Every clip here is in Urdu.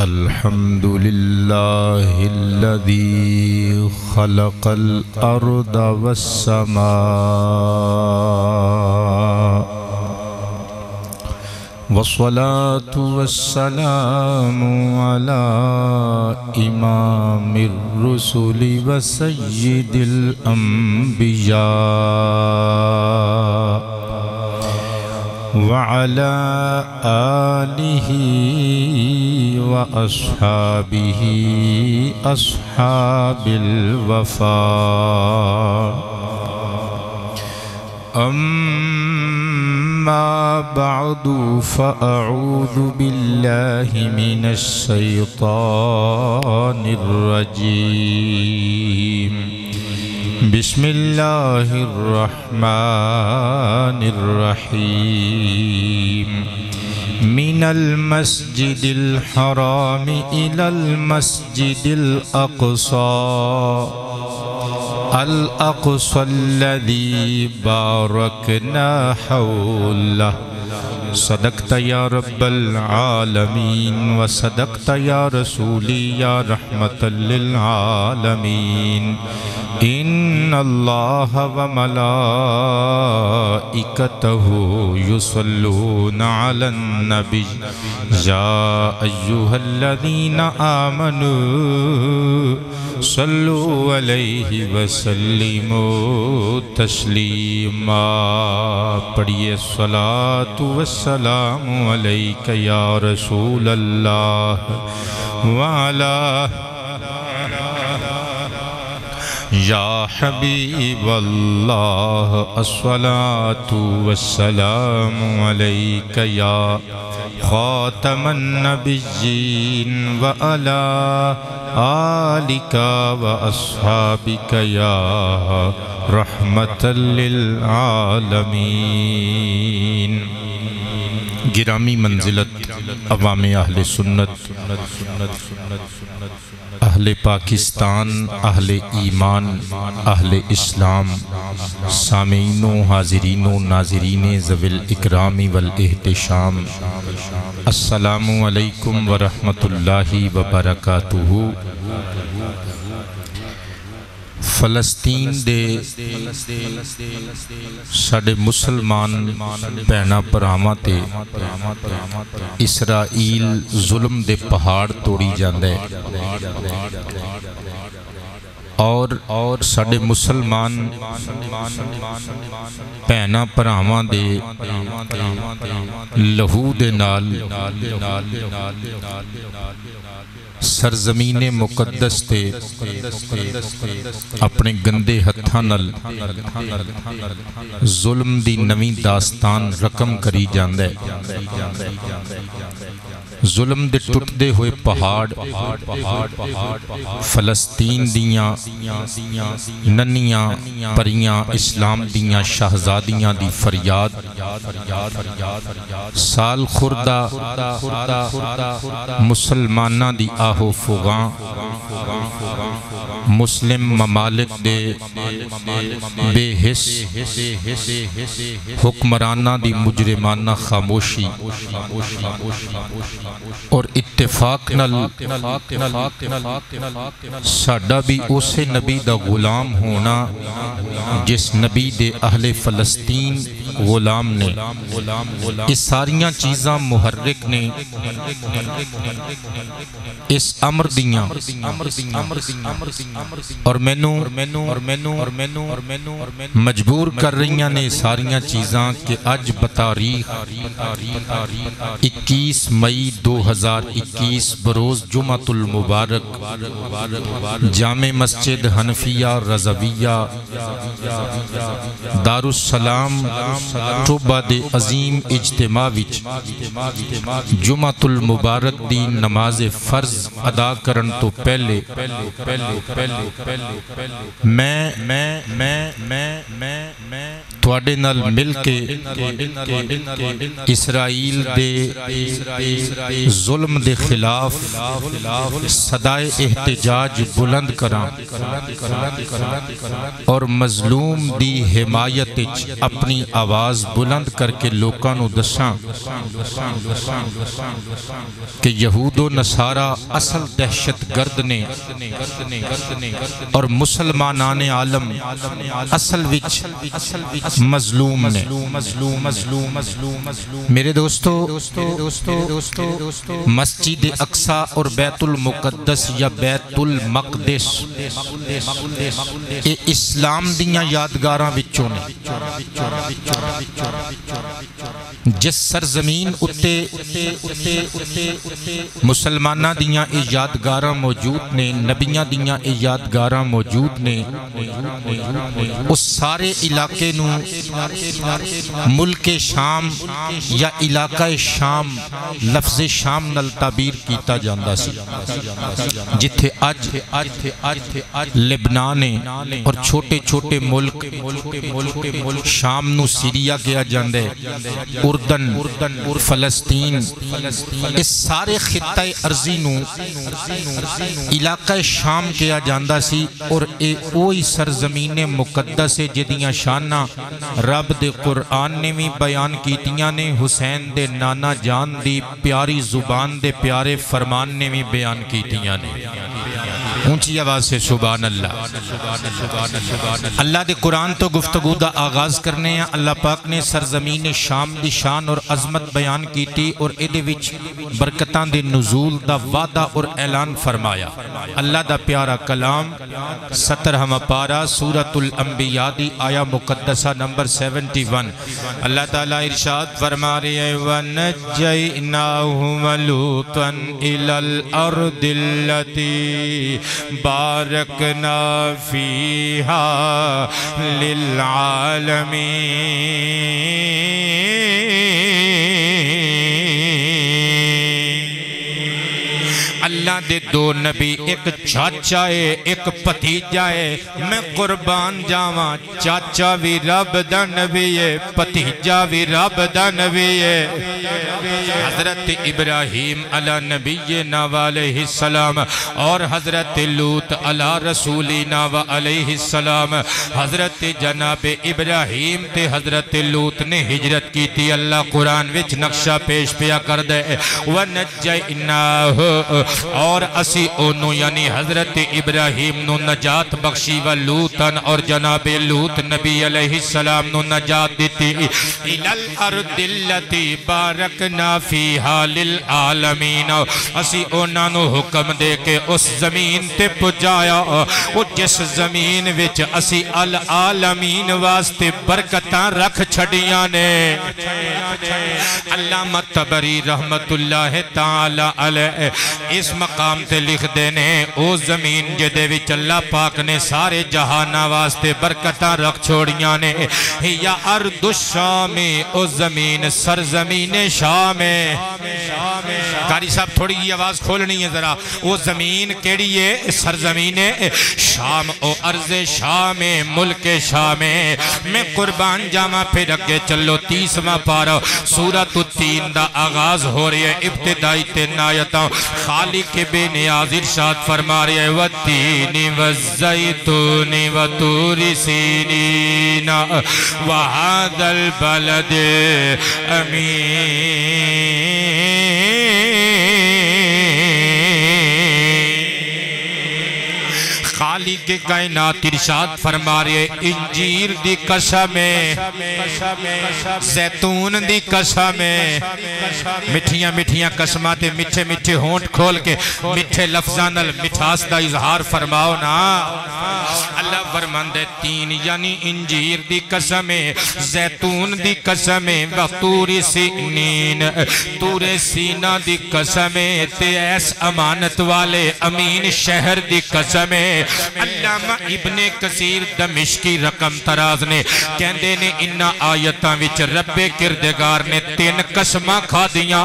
الحمد لله الذي خلق الأرض والسماء والصلاة والسلام على إمام الرسل وسيد الأنبياء وعلى آله وأصحابه أصحاب الوفاء أما بعد فأعوذ بالله من الشيطان الرجيم بسم الله الرحمن الرحيم من المسجد الحرام إلى المسجد الأقصى الذي باركنا حوله صدقت يا رب العالمين وصدقت يا رسولي يا رحمة للعالمين إن الله وملائكته يصلون على النبي يا أيها الذين آمنوا صلوا عليه وسلموا تسلیما. پڑھیے الصلاۃ والسلام علیک یا رسول اللہ وعلی یا حبیب اللہ الصلاۃ والسلام علیک یا خاتم النبیین وعلی آلک واصحابک یا رحمت للعالمین. گرامی منزلت عوام اہل سنت، اہل پاکستان، اہل ایمان، اہل اسلام، سامعین و حاضرین و ناظرین ذوی الاکرام والاحتشام، السلام علیکم ورحمۃ اللہ وبرکاتہ. فلسطین دے ساڈے مسلمان بہناں بھراواں تے اسرائیل ظلم دے پہاڑ توڑی جاندا ہے اور ساڈے مسلمان بہناں بھراواں دے لہو دے نال سرزمین مقدس تے اپنے گندے ہتھاں نال ظلم دی نویں داستان رقم کری جاندا ہے. ظلم دے ٹوٹدے ہوئے پہاڑ فلسطین دیاں ننیاں پریاں اسلام دیاں شہزادیاں دی فریاد سال خوردہ مسلماناں دی آہو فغاں مسلم ممالک دے بے حس حکمرانہ دی مجرمانہ خاموشی اور اتفاق نل ساڈا بھی اسے نبی دا غلام ہونا جس نبی دے اہل فلسطین غلام نے. اس ساریاں چیزاں محرک نے اس امر دیاں اور مینوں مجبور کر رہیاں نے ساریاں چیزاں کہ اج بتاریخ 21 مئی 2021 بروز جمعۃ المبارک جامع مسجد حنفیہ رضویہ دارالسلام ٹوبہ دے عظیم اجتماع وچ جمعۃ المبارک دی نماز فرض ادا کرن تو پہلے میں تواڈے نال مل کے اسرائیل دے ظلم دے خلاف صدائے احتجاج بلند کراں اور مظلوم دی حمایت وچ اپنی آواز بلند کر کے لوکاں نو دساں کہ یہود و نصارہ اصل دہشت گرد نے اور مسلمانان عالم اصل وچ مظلوم نے۔ میرے دوستو، مسجد اقصی اور بیت المقدس یا بیت المقدس اے اسلام دیاں یادگاراں وچوں نے۔ جس سرزمین اتے مسلمانہ دیاں اے یادگاراں موجود نے، نبیاں دیاں اے یادگاراں موجود نے، اس سارے علاقے نو ملک شام یا علاقہ شام لفظ شام نال تعبیر کیتا جاندا سی، جتھے اج لبنان اور چھوٹے چھوٹے ملک شام نو سیریا کیا جاندے، اردن، فلسطین، اس سارے خطہ ارضی نو علاقہ شام کیا جاندا سی، اور اے اوہی سرزمین مقدس ہے جدیاں شانہ رب دے قرآن نے بھی بیان کیتیاں نے، حسین دے نانا جان دی پیاری زبان دے پیارے فرمان نے بھی بیان کیتیاں نے۔ اونچی آواز سے سبحان اللہ۔ اللہ دے قرآن تو گفتگو دا آغاز کرنے ہیں۔ اللہ پاک نے سرزمین شام دی شان اور عظمت بیان کیتی اور ادھے وچ برکتان دے نزول دا وعدہ اور اعلان فرمایا۔ اللہ دا پیارا کلام 17 پارہ سورۃ الانبیاء دی آیا مقدسہ نمبر 71۔ اللہ تعالیٰ ارشاد فرما رہے ہیں وَنَجَّيْنَاهُ وَلُوطًا إِلَى الْأَرْضِ الَّتِي بارکنا فیہا للعالمین۔ اللہ دے دو نبی، ایک چاچا ہے ایک پتیجا ہے، میں قربان جاواں چاچا بھی رب دا نبی ہے، پتیجا بھی رب دا نبی ہے۔ حضرت ابراہیم علی نبینا و علیہ السلام اور حضرت لوط علی رسولنا و علیہ السلام، حضرت جناب ابراہیم تے حضرت لوط نے ہجرت کی تھی۔ اللہ قرآن وچ نقشہ پیش پیا کر دے وَنَجَّيْنَاهُ، اور اسی اونو یعنی حضرت ابراہیم نو نجات بخشی و لوطن اور جناب لوط نبی علیہ السلام نو نجات دیتی اِلَى الْأَرْضِ الَّتِي بَارَكْنَا فِيهَا لِلْعَالَمِينَ، اسی اونا نو حکم دے کے اس زمین تے پجایا وہ جس زمین وچ اسی العالمین واسطے برکتاں رکھ چھڑیاں نے۔ علامہ طبری رحمت اللہ تعالی علیہ اس مقام تے لکھ دینے او زمین جدے وچ اللہ پاک نے سارے جہانہ واسطے برکتاں رکھ چھوڑیاں نے، یا ارض الشام، او زمین سرزمین شام ہے۔ قاری صاحب تھوڑی یہ آواز کھولنی ہے ذرا، وہ زمین کیڑی ہے؟ سرزمین شام، او ارض شام، ملک شام۔ میں قربان جامع پھر اگے چلو 30واں پارہ سورۃ التین دا آغاز ہو رہی ہے، ابتدائی 3 آیتاں۔ خالق بے نیاز ارشاد فرما رہے ہیں وَالتِّینِ وَالزَّیْتُونِ وَطُورِ سِینِینَ وَهَذَا الْبَلَدِ امین۔ خالق کائنات ارشاد فرما رہے انجیر دی قسم ہے، زیتون دی قسم ہے۔ مٹھیاں مٹھیاں قسمات میٹھے میٹھے ہونٹ کھول کے میٹھے لفظان المٹھاس دا اظہار فرماؤ نا۔ اللہ فرماندے تین یعنی انجیر دی قسم ہے، زیتون دی قسم ہے، وطور سینین، طور سینہ دی قسم ہے، تے ایس امانت والے امین شہر دی قسم ہے۔ اللہ علامہ ابن کثیر دمشقی رقم تراز نے کہندے نے انہاں آیتاں وچ رب کردگار نے 3 قسماں کھا دیاں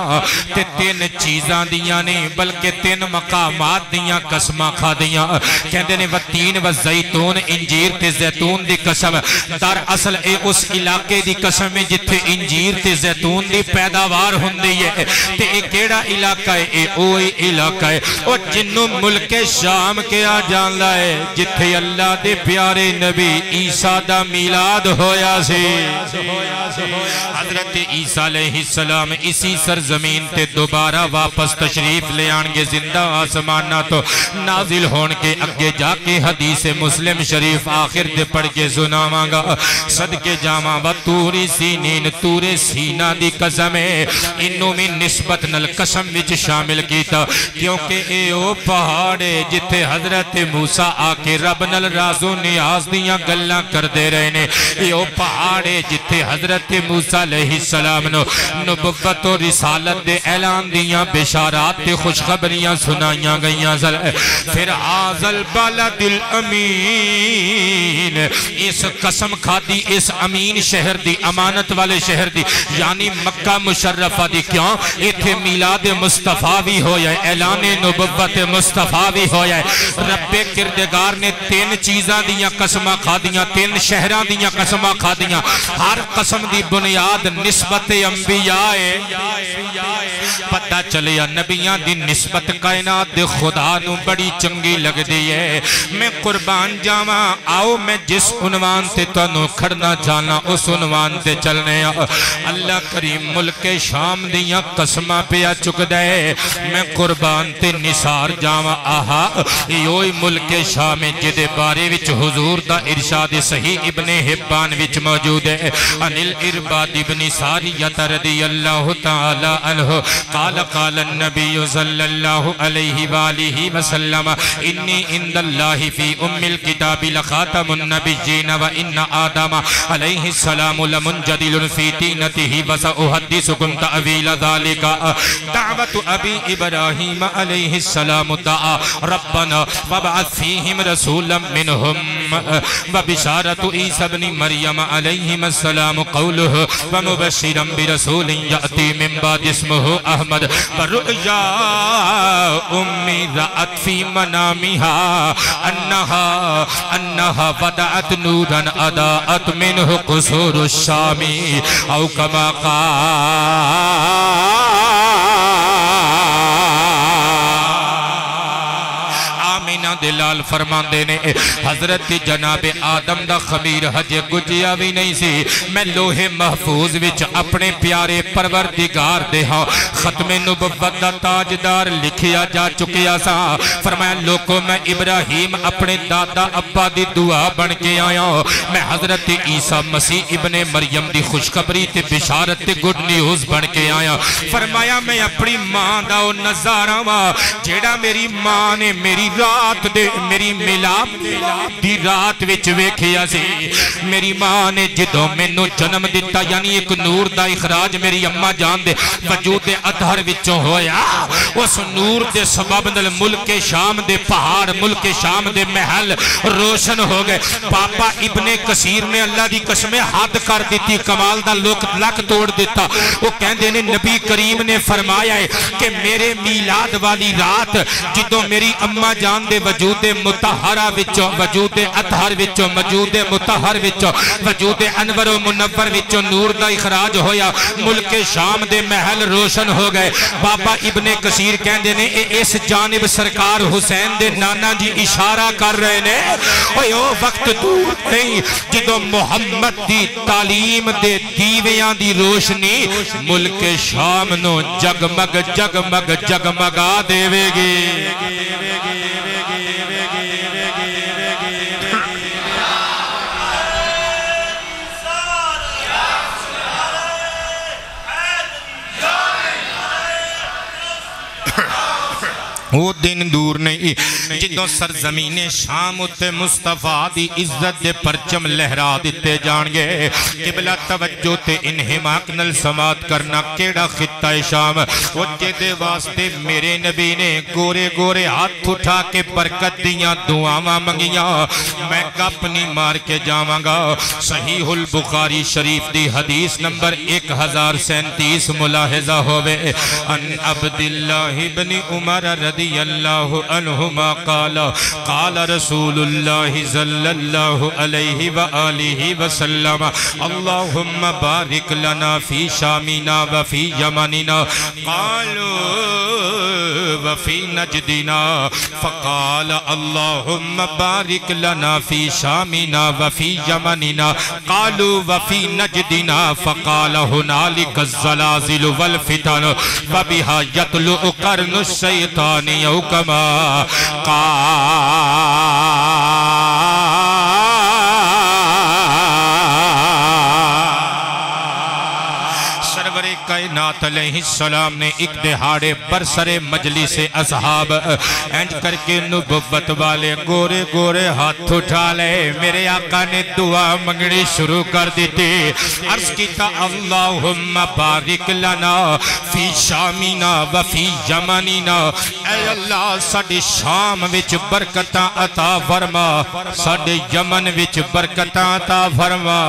تے 3 چیزاں دیاں نے بلکہ 3 مقامات دیاں قسماں کھا دیاں کہندے نے والتین والزیتون انجیر تے زیتون دی قسم در اصل اے اس علاقے دی قسم ہے جتھے انجیر تے زیتون دی پیداوار ہوندی ہے تے اے کیڑا علاقہ ہے اے اوہی علاقہ ہے او جنوں ملک شام کے آ جاندا ہے جتھے اللہ دے پیارے نبی عیسیٰ دا میلاد ہویا سی حضرت عیسیٰ علیہ السلام اسی سرزمین تے دوبارہ واپس تشریف لے آنگے زندہ آسمانہ تو نازل ہون کے اگے جا کے حدیث مسلم شریف آخر دے پڑھ کے سناواں گا صدقے جاواں و توری سینین تور سینہ دی قسم ہے انہوں میں نسبت نل قسم وچ شامل کیتا کیونکہ اے او پہاڑے جتھے حضرت موسیٰ آکے رب نل رازو نیاز دیاں گلاں کر دے رہے نے اے او پہاڑے جتھے حضرت موسیٰ علیہ السلام نو نبوت و رسالت دے اعلان دیاں بشارات تے خوشخبریاں سنائیاں گئیاں پھر آزل بالد الامین اس قسم کھاتی اس امین شہر دی امانت والے شہر دی یعنی مکہ مشرفہ دی کیوں ایتھے میلاد مصطفیٰ بھی ہویا ہے اعلان نبوت مصطفیٰ بھی ہویا ہے رب کردگار نے 3 چیزاں دیاں قسمہ کھا دیاں 3 شہران دیاں قسمہ کھا دیاں ہر قسم دی بنیاد نسبت انبیاء پتہ چلیا نبیان دی نسبت کائنات دے خدا نو بڑی چنگی لگ دی ہے میں قربان جاواں آؤ میں جس عنوان تے تنو کھڑنا چاہنا اس عنوان تے چلنے اللہ کریم ملک شام دیاں قسمہ پیا چک دے میں قربان تے نثار جاواں آہا یوئی ملک شام جدے بارے وچ حضور دا ارشاد صحیح ابن حبان وچ موجود ہے انل ارباد ابن ساریت رضی اللہ تعالی عنہ قال قال النبی صلی اللہ علیہ وآلہ وسلم انی اند اللہ فی ام الكتاب لخاتم النبیین و ان آدم علیہ السلام لمنجدل فی تینته وسأحدثکم تعویل ذالک دعوت ابی ابراہیم علیہ السلام دعا ربنا وابعث فیہم رسولا منہم وبشارت عیسیٰ بن مریم علیہ السلام قولہ ومبشرا برسول یأتی من بعد اسمہ احمد برؤیا امی رأت فی منامها انہا ودعت نورا اداءت منہ قصور الشامی او کما قال دلال فرمان دینے حضرت جناب آدم دا خمیر حج گجیا بھی نہیں سی میں لوح محفوظ وچ اپنے پیارے پروردگار دے ہاں ختم نبوت دا تاجدار لکھیا جا چکیا سا فرمایا لوگوں میں ابراہیم اپنے دادا ابا دی دعا بن کے آیا میں حضرت عیسیٰ مسیح ابن مریم دی خوشخبری تے بشارت تے گڈ نیوز بن کے آیا فرمایا میں اپنی ماں دا او نظارہ وا جیڑا میری ماں نے میری رات دے میری ملاب دی رات وچ ویکھیا سی میری ماں نے جدوں مینوں جنم دیتا یعنی ایک نور دا اخراج میری اماں جان دے وجود اطہر وچوں ہویا اس نور دے سبب نال ملک شام دے پہاڑ ملک شام دے محل روشن ہو گئے پاپا ابن کثیر نے اللہ دی قسم حد کر دیتی کمال دا لک توڑ دیتا وہ کہندے نے نبی کریم نے فرمایا ہے کہ میرے میلاد والی رات جدوں میری اماں جان دے وجود متحرہ وچوں وجود اطہر وچوں وجود متحر وچوں وجود انور و منور وچوں نور دا اخراج ہویا ملک شام دے محل روشن ہو گئے بابا ابن کثیر کہندے نے اس جانب سرکار حسین دے نانا جی اشارہ کر رہے نے او وقت دور نہیں جدوں محمد دی تعلیم دے دیویاں دی روشنی ملک شام نو جگمگ جگمگ جگمگا دیوے گی وہ دن دور نہیں جدوں سرزمین شام اتے مصطفیٰ دی عزت دے پرچم لہرا دیتے جان گے قبلہ توجہ تے انہماک نل سماعت کرنا کیڑا خطہ شام وہ جدے واسطے میرے نبی نے گورے گورے ہاتھ اٹھا کے برکت دیاں دعاواں منگیاں میں اپنی مار کے جاواں گا صحیح البخاری شریف دی حدیث نمبر 1037 ملاحظہ ہوئے ان عبداللہ بن عمر رضی اللہ عنہما قال رسول اللہ صلی اللہ علیہ وآلہ وسلم اللہم بارک لنا فی شامنا وفی یمننا قالوا وفی نجدنا فقال اللہم بارک لنا فی شامنا وفی یمننا قالوا وفی نجدنا فقال ہنالک الزلازل والفتن وبہا یطلع قرن الشیطان یو کما سرور کائنات علیہ السلام نے ایک دہاڑے برسر مجلس اصحاب انج کر کے نبوت والے گورے گورے ہاتھ اٹھا لے میرے آقا نے دعا منگنی شروع کر دیتی عرض کیتا اللہم بارک لنا فی شامنا وفی یمننا اے اللہ ساڑے شام وچ برکتاں عطا فرما ساڑے یمن وچ برکتاں عطا فرما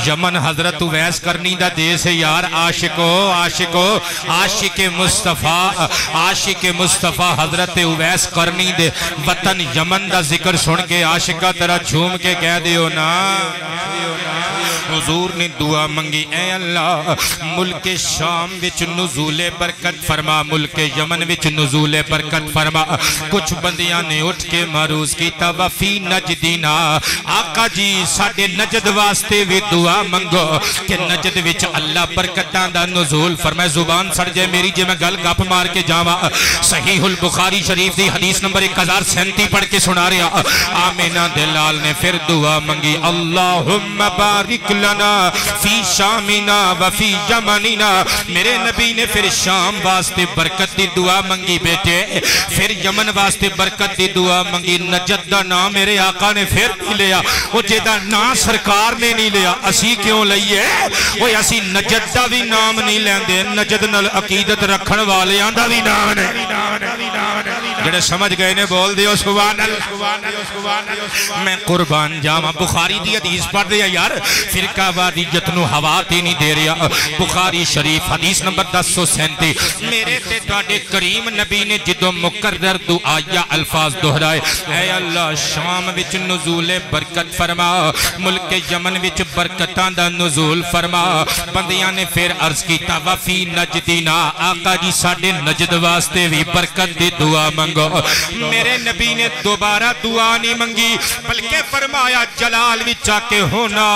یمن حضرت ویس کرنی دا دے سے یار عاشق مصطفیٰ حضرت اویس کرنی دے وطن یمن دا ذکر سن کے عاشقہ ترہ جھوم کے کہہ دیو نا حضور نے دعا منگی اے اللہ ملک شام وچ نزول برکت فرما ملک یمن وچ نزول برکت فرما کچھ بندیاں نے اٹھ کے معروض کیتا وفی نجدینا آقا جی ساڑے نجد واسطے بھی دعا منگو کہ نجد وچ اللہ برکتاں دا نزول فرمائے زبان سڑ جائے میری جے میں گل گپ مار کے جاواں صحیح البخاری شریف دی حدیث نمبر 1037 پڑھ کے سنا رہا آمینہ دلال نے پھر دعا منگی اللہم بارک لنا فی شامنا وفی یمننا میرے نبی نے پھر شام واسطے برکت دی دعا منگی بیٹے پھر یمن واسطے برکت دی دعا منگی نجد دا نام میرے آقا نے پھر نہیں لیا وہ جیدہ نا سرکار نے نہیں لیا اسی کیوں لئیے وہ اسی نجد دا بھی نام نہیں لیں دے نجد نل عقیدت رکھن والے آن دا بھی نام نے جڑے سمجھ گئے نے بول دیو سبحان اللہ میں قربان جاما بخاری دی حدیث پڑھ دیا یار فرقہ وادیت نو ہوا تی نہیں دے رہا بخاری شریف حدیث نمبر 1037 میرے تے تواڈے کریم نبی نے جدو مقرر دعایا الفاظ دہرائے اے اللہ شام وچ نزول برکت فرما ملک یمن وچ برکتاں دا نزول فرما بندیاں نے پھر عرض کیتا وفی نجدینا آقا جی ساڑے نجد واسطے بھی برکت دی دعا منگو میرے نبی نے دوبارہ دعا نہیں منگی بلکہ فرمایا جلال وچا کے ہونا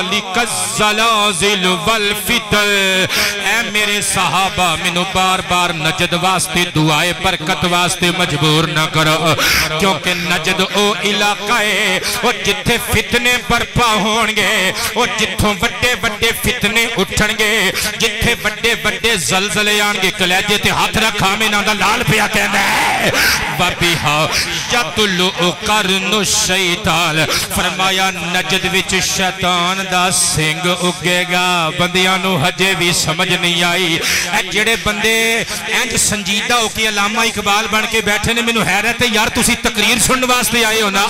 لک الزلازل والفتن اے میرے صحابہ منو بار بار نجد واسطے دعائے برکت واسطے مجبور نہ کرو کیونکہ نجد او علاقہ ہے وہ جتھے فتنے برپا ہونگے وہ جتھوں وڈے وڈے فتنے اٹھنگے جتھے وڈے وڈے زلزلے آنگے کلیجے تے ہاتھ رکھا میں نہ لال پیا کہنا ہے وَبِحَا یَطْلُعُ قَرْنُ الشَّیْطَانِ فرمایا نجد وچ شیطان دا سنگ اگے گا بندیاں نو ہجے بھی سمجھ نہیں آئی اے جڑے بندے اینج سنجیدہ ہو کے علامہ اقبال بن کے بیٹھے نے منو حیرت ہے یار تسی تقریر سن واسطے آئے ہو نا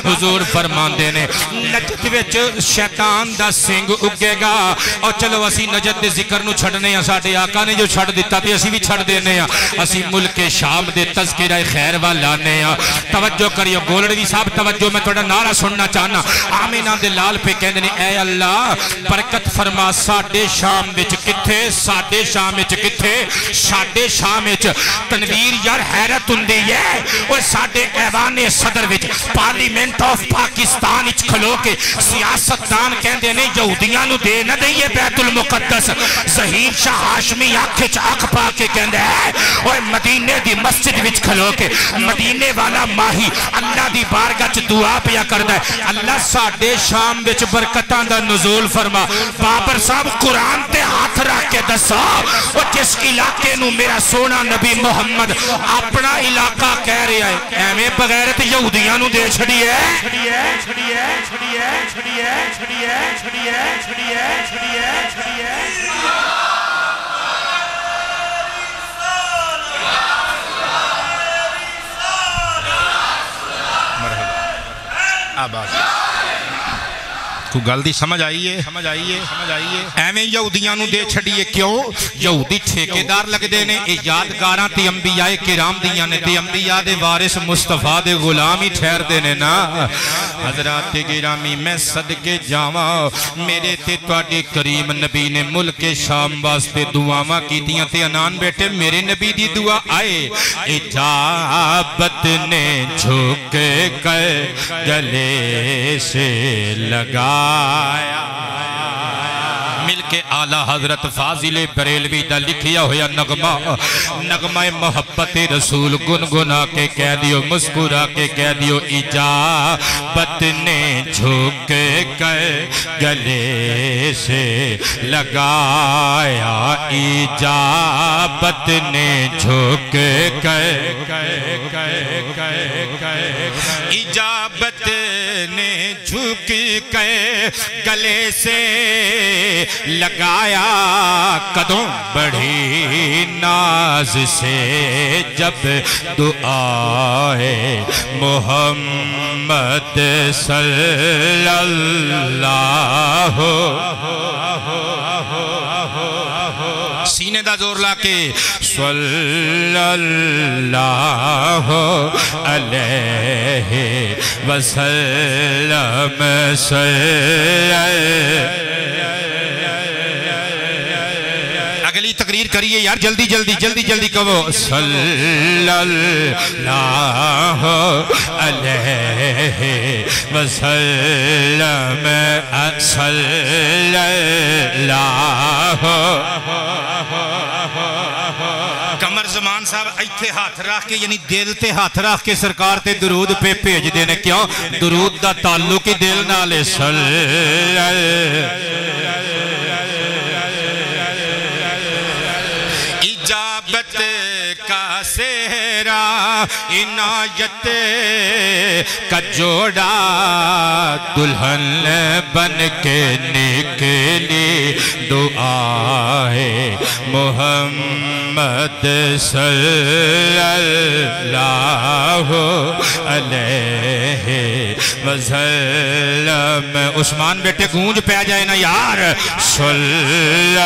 حضور فرمان دے نے نجد وچ شیطان دا سنگ اگے گا اور چلو اسی نجد دے ذکر نو چھڑنے ہیں ساڑھے آقا نے جو چھڑ دیتا تھے اسی بھی چھڑ دینے ہیں اسی ملک شام دے تذکرہ خیر والانے ہیں توجہ کریو گولڑوی صاحب توجہ میں تھوڑا نعرہ سننا چاہنا آمینہ دے لال پہ کہنے اے اللہ برکت فرما ساڑھے شام وچ کتھے ساڑھے شام وچ کتھے ساڑھے شام وچ تنویر یار حیرت اندی ہے وہ ساڑھے ایوان صدر وچ پارلیمنٹ آف پاکستان وچ کھلو کے سیاستدان کہندے نے یہودیاں نو دے نہ دئیے بیت المقدس ظہیر شاہ ہاشمی آنکھ چاک پا کے کہندے ہے اوے مدینے دی مسجد وچ کھلو کے مدینے والا ماہی اللہ دی بارگاہ چ دعا پیا کردا ہے اللہ ساڈے شام وچ برکتاں دا نزول فرما بابر صاحب قرآن تے ہاتھ رکھ کے دسا او جس علاقے نو میرا سونا نبی محمد اپنا علاقہ کہہ رہا ہے ایویں بغیرت یہودیاں نو دے چھڑی آباد کو گل دی سمجھ آئیے ایویں یہودیاں نو دے چھڑیے کیوں یہودی ٹھیکیدار لگ دے نے اے یادگاراں تے انبیاء کرام دیاں نے تے انبیاء دے وارث مصطفیٰ دے غلام ہی ٹھہر دے نے نا حضرات گرامی میں صدقے جاواں میرے تے تواڈے کریم نبی نے ملک شام واسطے دعاواں کیتیاں تے انان بیٹے میرے نبی دی دعا آئے اجابت نے جھک کر گلے سے لگا مل کے اعلی حضرت فاضل بریلوی دا لکھیا ہویا نغمہ محبت رسول گنگنا کے کہہ دیو مسکرا کے کہہ دیو اجابت نے جھک کر گلے سے لگایا اجابت نے جھک کر اجابت نے جھک کر گلے سے لگایا قدم بڑھی ناز سے جب دعائے محمد صلی اللہ سینے دا زور لا کے صلی اللہ علیہ وسلم اگلی تقریر کریے یار جلدی کہو صلی اللہ علیہ وسلم صلی اللہ کمر زمان صاحب ایتھے ہاتھ رکھ کے یعنی دل تے ہاتھ رکھ کے سرکار تے درود پہ بھیج دینے کیوں درود دا تعلق ہی دل نالے اجابت کا سہرا عنایت کا جوڑا دلہن بن کے نکلی دعائے محمد صلی اللہ علیہ وسلم عثمان بیٹے گونج پہ آ جائے نا یار صلی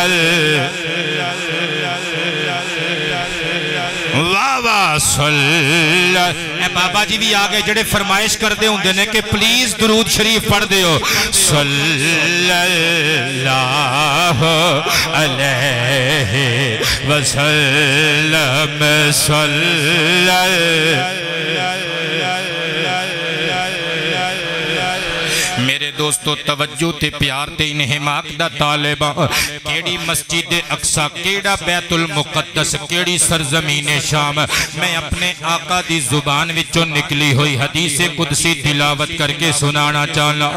واہ صلی اے بابا جی بھی آگئے جڑے فرمائش کر دے ہوں دینے کہ پلیز درود شریف پڑھ دے ہو صلی اللہ علیہ وسلم صلی میرے دوستو توجہ تے پیار تے انہماک دا طالبہ کیڑی مسجد اقصی کیڑا بیت المقدس کیڑی سرزمین شام میں اپنے آقا دی زبان وچوں نکلی ہوئی حدیث قدسی تلاوت کر کے سنانا چاہنا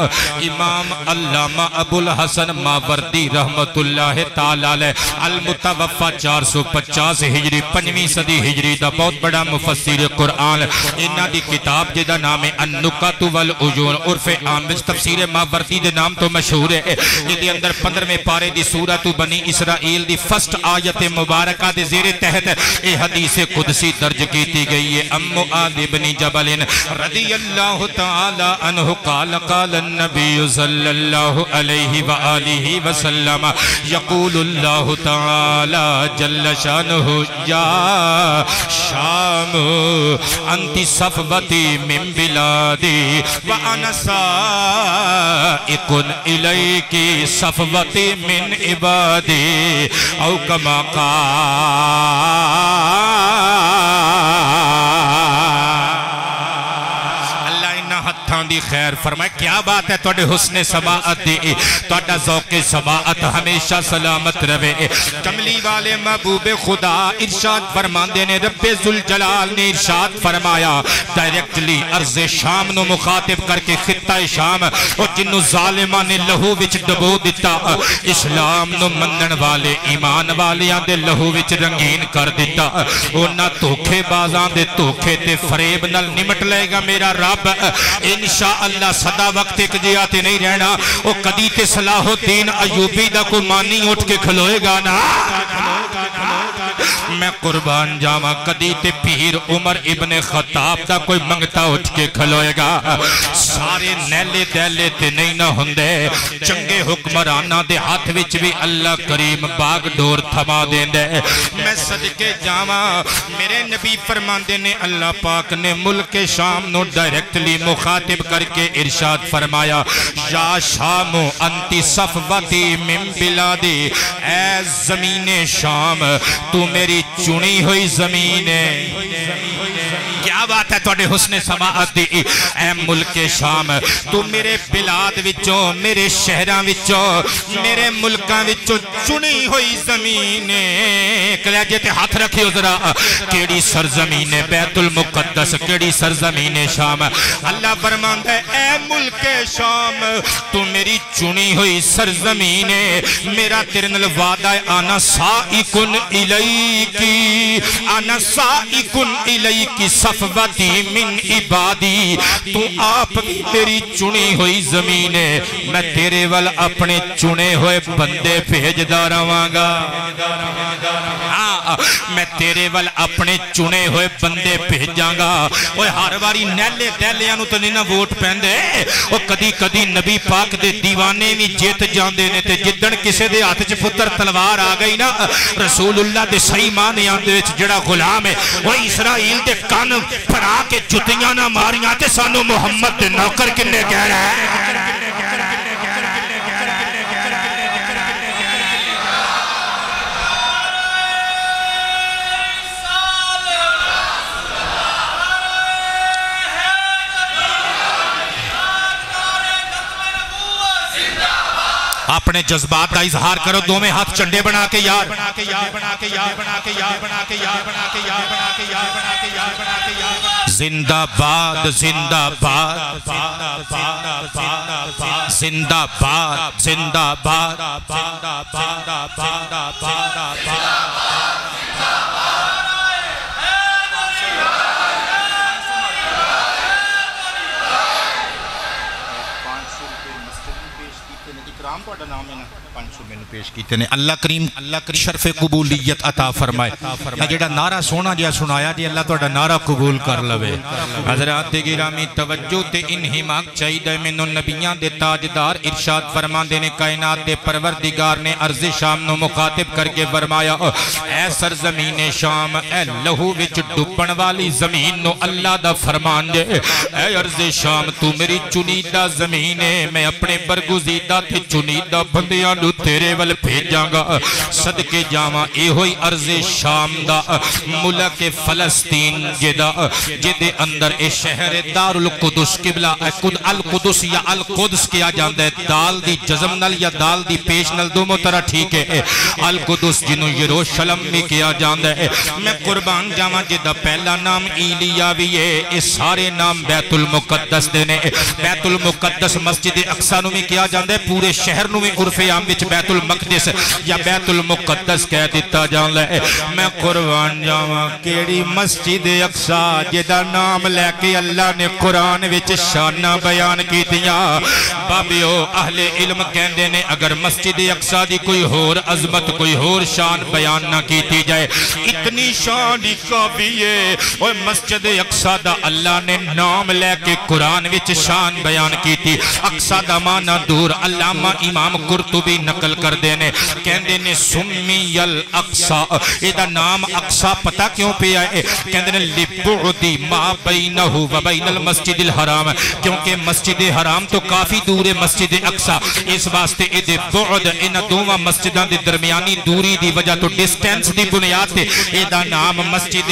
امام علامہ ابو الحسن ماوردی رحمت اللہ تعالی المتوفہ 450 ہجری 5ویں صدی ہجری دا بہت بڑا مفسر قرآن انہاں دی کتاب جدا نام النکات والعجون عرف عام وچ تفسیر ماوردی دے نام تو مشہور ہے جدی اندر 15ویں پارے دی سورۃ بنی اسرائیل دی فرسٹ آیت مبارکہ دے زیر تحت اے حدیث قدسی درج کیتی گئی ہے معاذ بن جبل رضی اللہ تعالی عنہ قال قال النبی صلی اللہ علیہ وآلہ وسلم یقول اللہ تعالی جل شانہ یا شام انت صفوتی من بلادی وانا سائق الیکی صفوتی من عبادی او کما دی خیر فرمائے کیا بات ہے توڑے حسن سماعت دی توڑا ذوق سماعت ہمیشہ سلامت روے کملی والے محبوب خدا ارشاد فرماندے نے رب ذوالجلال نے ارشاد فرمایا ڈائریکٹلی ارض شام نو مخاطب کر کے خطہ شام اور جنو ظالمہ نے لہو وچ ڈبو دیتا اسلام نو منن والے ایمان والیاں دے لہو وچ رنگین کر دیتا اونا توکھے بازاں دے توکھے تے فریب نل نمٹ لے گا میرا رب انشاءاللہ صدا وقت ایک جیاتے نہیں رہنا او کدی تے صلاح الدین ایوبی دا کو مانی اٹھ کے کھلوئے گا نا میں قربان جاما کدی تے پیر عمر ابن خطاب دا کوئی منگتا اٹھ کے کھلوئے گا سارے نیلے دیلے تے نہیں نہ ہندے چنگے حکمرانہ دے ہاتھ وچ بھی اللہ کریم باغ ڈور تھما دیں دے میں صدقے جاما میرے نبی فرماندے نے اللہ پاک نے ملک شام نو ڈائریکٹلی مخاطب کر کے ارشاد فرمایا یا شامو انتی صفوتی من بلادی اے زمین شام تو میری چنی ہوئی زمین ہے کیا بات ہے توڑے حسن سماعت دی اے ملک شام تو میرے بلاد وچوں میرے شہران وچوں میرے ملکان وچوں چنی ہوئی زمین ہے کلیجے تے ہاتھ رکھیو ذرا کیڑی سرزمین ہے بیت المقدس کیڑی سرزمین شام اللہ فرماندہ ہے اے ملک شام تو میری چنی ہوئی سرزمین ہے میرا ترنل وعدہ آنا سائکن الیکی آنا سائکن الیکی صفوتی من عبادی تو آپ تیری چنی ہوئی زمین ہے میں تیرے وال اپنے چنے ہوئے بندے بھیج دارواں گا میں تیرے وال اپنے چنے ہوئے بندے بھیجاں گا اوہ ہر باری نیلے دیلیاں تو نہیں نہ ووٹ پہندے او کدی کدی نبی پاک دے دیوانے میں جیت جاندے نے تے جدن کسے دے ہاتھ چ پتر تلوار آ گئی نا رسول اللہ دے صحیح معنی آندے وچ جڑا غلام ہے وہ اسرائیل دے کان پھڑا کے جتیاں نہ ماریاں تے سانو محمد دے نوکر کنے کہہ رہا ہے اپنے جذبات کا اظہار کرو دو میں ہاتھ چنڈے بنا کے یار زندہ باد زندہ باد زندہ باد زندہ باد اللہ کریم شرف قبولیت عطا فرمائے جیڑا نعرہ سونا جیا سنایا جی اللہ توڑا نعرہ قبول کر لوے حضرات گرامی توجہ تے انہماک چاہیدہ من النبیان دے تاجدار ارشاد فرمان دینے کائنات دے پروردگار نے عرض شام نو مخاطب کر کے فرمایا اے سرزمین شام اے لہو وچ ڈپن والی زمین نو اللہ دا فرمان دے اے عرض شام تو میری چنیدہ زمین ہے میں اپنے برگزیدہ تے چنیدہ بندیاں نو تیرے ول بھیجاں گا صدقے جاواں اے ہوئی عرض شام دا ملک فلسطین جدے اندر اے شہر دار القدس قبلہ القدس یا القدس کیا جاندہ ہے دال دی جزم نل یا دال دی پیش نل دو مطرح ٹھیک ہے القدس جنو یروشلم میں کیا جاندہ ہے میں قربان جاواں جدہ پہلا نام ایلیاوی ہے اس سارے نام بیت المقدس دینے بیت المقدس مسجد اقصی میں کیا جاندہ ہے پورے شہر نو میں عرف عام وچ بیت المقدس یا بیت المقدس کہہ دیتا جان لے میں قربان جاواں کیڑی مسجد اقصی جدا نام لے کے اللہ نے قرآن وچ شانہ بیان کی دیا بابیو اہل علم کہندے نے اگر مسجد اقصی دی کوئی ہور عظمت کوئی ہور شان بیان نہ کیتی جائے اتنی شان کافی ہے اور مسجد اقصی دا اللہ نے نام لے کے قرآن وچ شان بیان کیتی اقصی دا معنی دور علامہ امام قرطبی نقل کر دینے کہندے نے سمی الاقصی ایدہ نام اقصی پتہ کیوں پہ آئے کہندے نے لبعدی ما بینہ و بین المسجد الحرام کیونکہ مسجد حرام تو کافی دور ہے مسجد اقصی اس واسطے ایدے بعد ان دوما مسجدان دے درمیانی دوری دی وجہ تو ڈسٹینس دی بنیاد تے ایدہ نام مسجد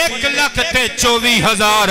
1,24,000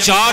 4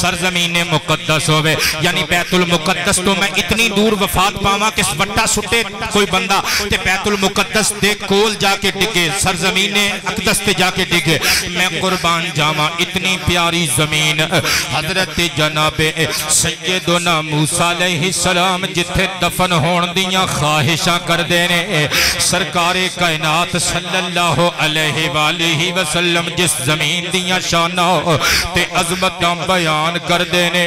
سرزمین مقدس ہوئے، یعنی بیت المقدس تو میں اتنی دور وفات پاواں کہ وٹا سٹے کوئی بندہ تے بیت المقدس دے کول جا کے ڈگے، سرزمین اقدس تے جا کے ڈگے، میں قربان جاواں اتنی پیاری زمین حضرت جناب سیدنا موسیٰ علیہ السلام جتھے دفن ہون دیاں خواہشاں کر دینے، سرکار کائنات صلی اللہ علیہ وآلہ وسلم جس زمین دیاں شانہ تے عظمتاں بیان کر دینے،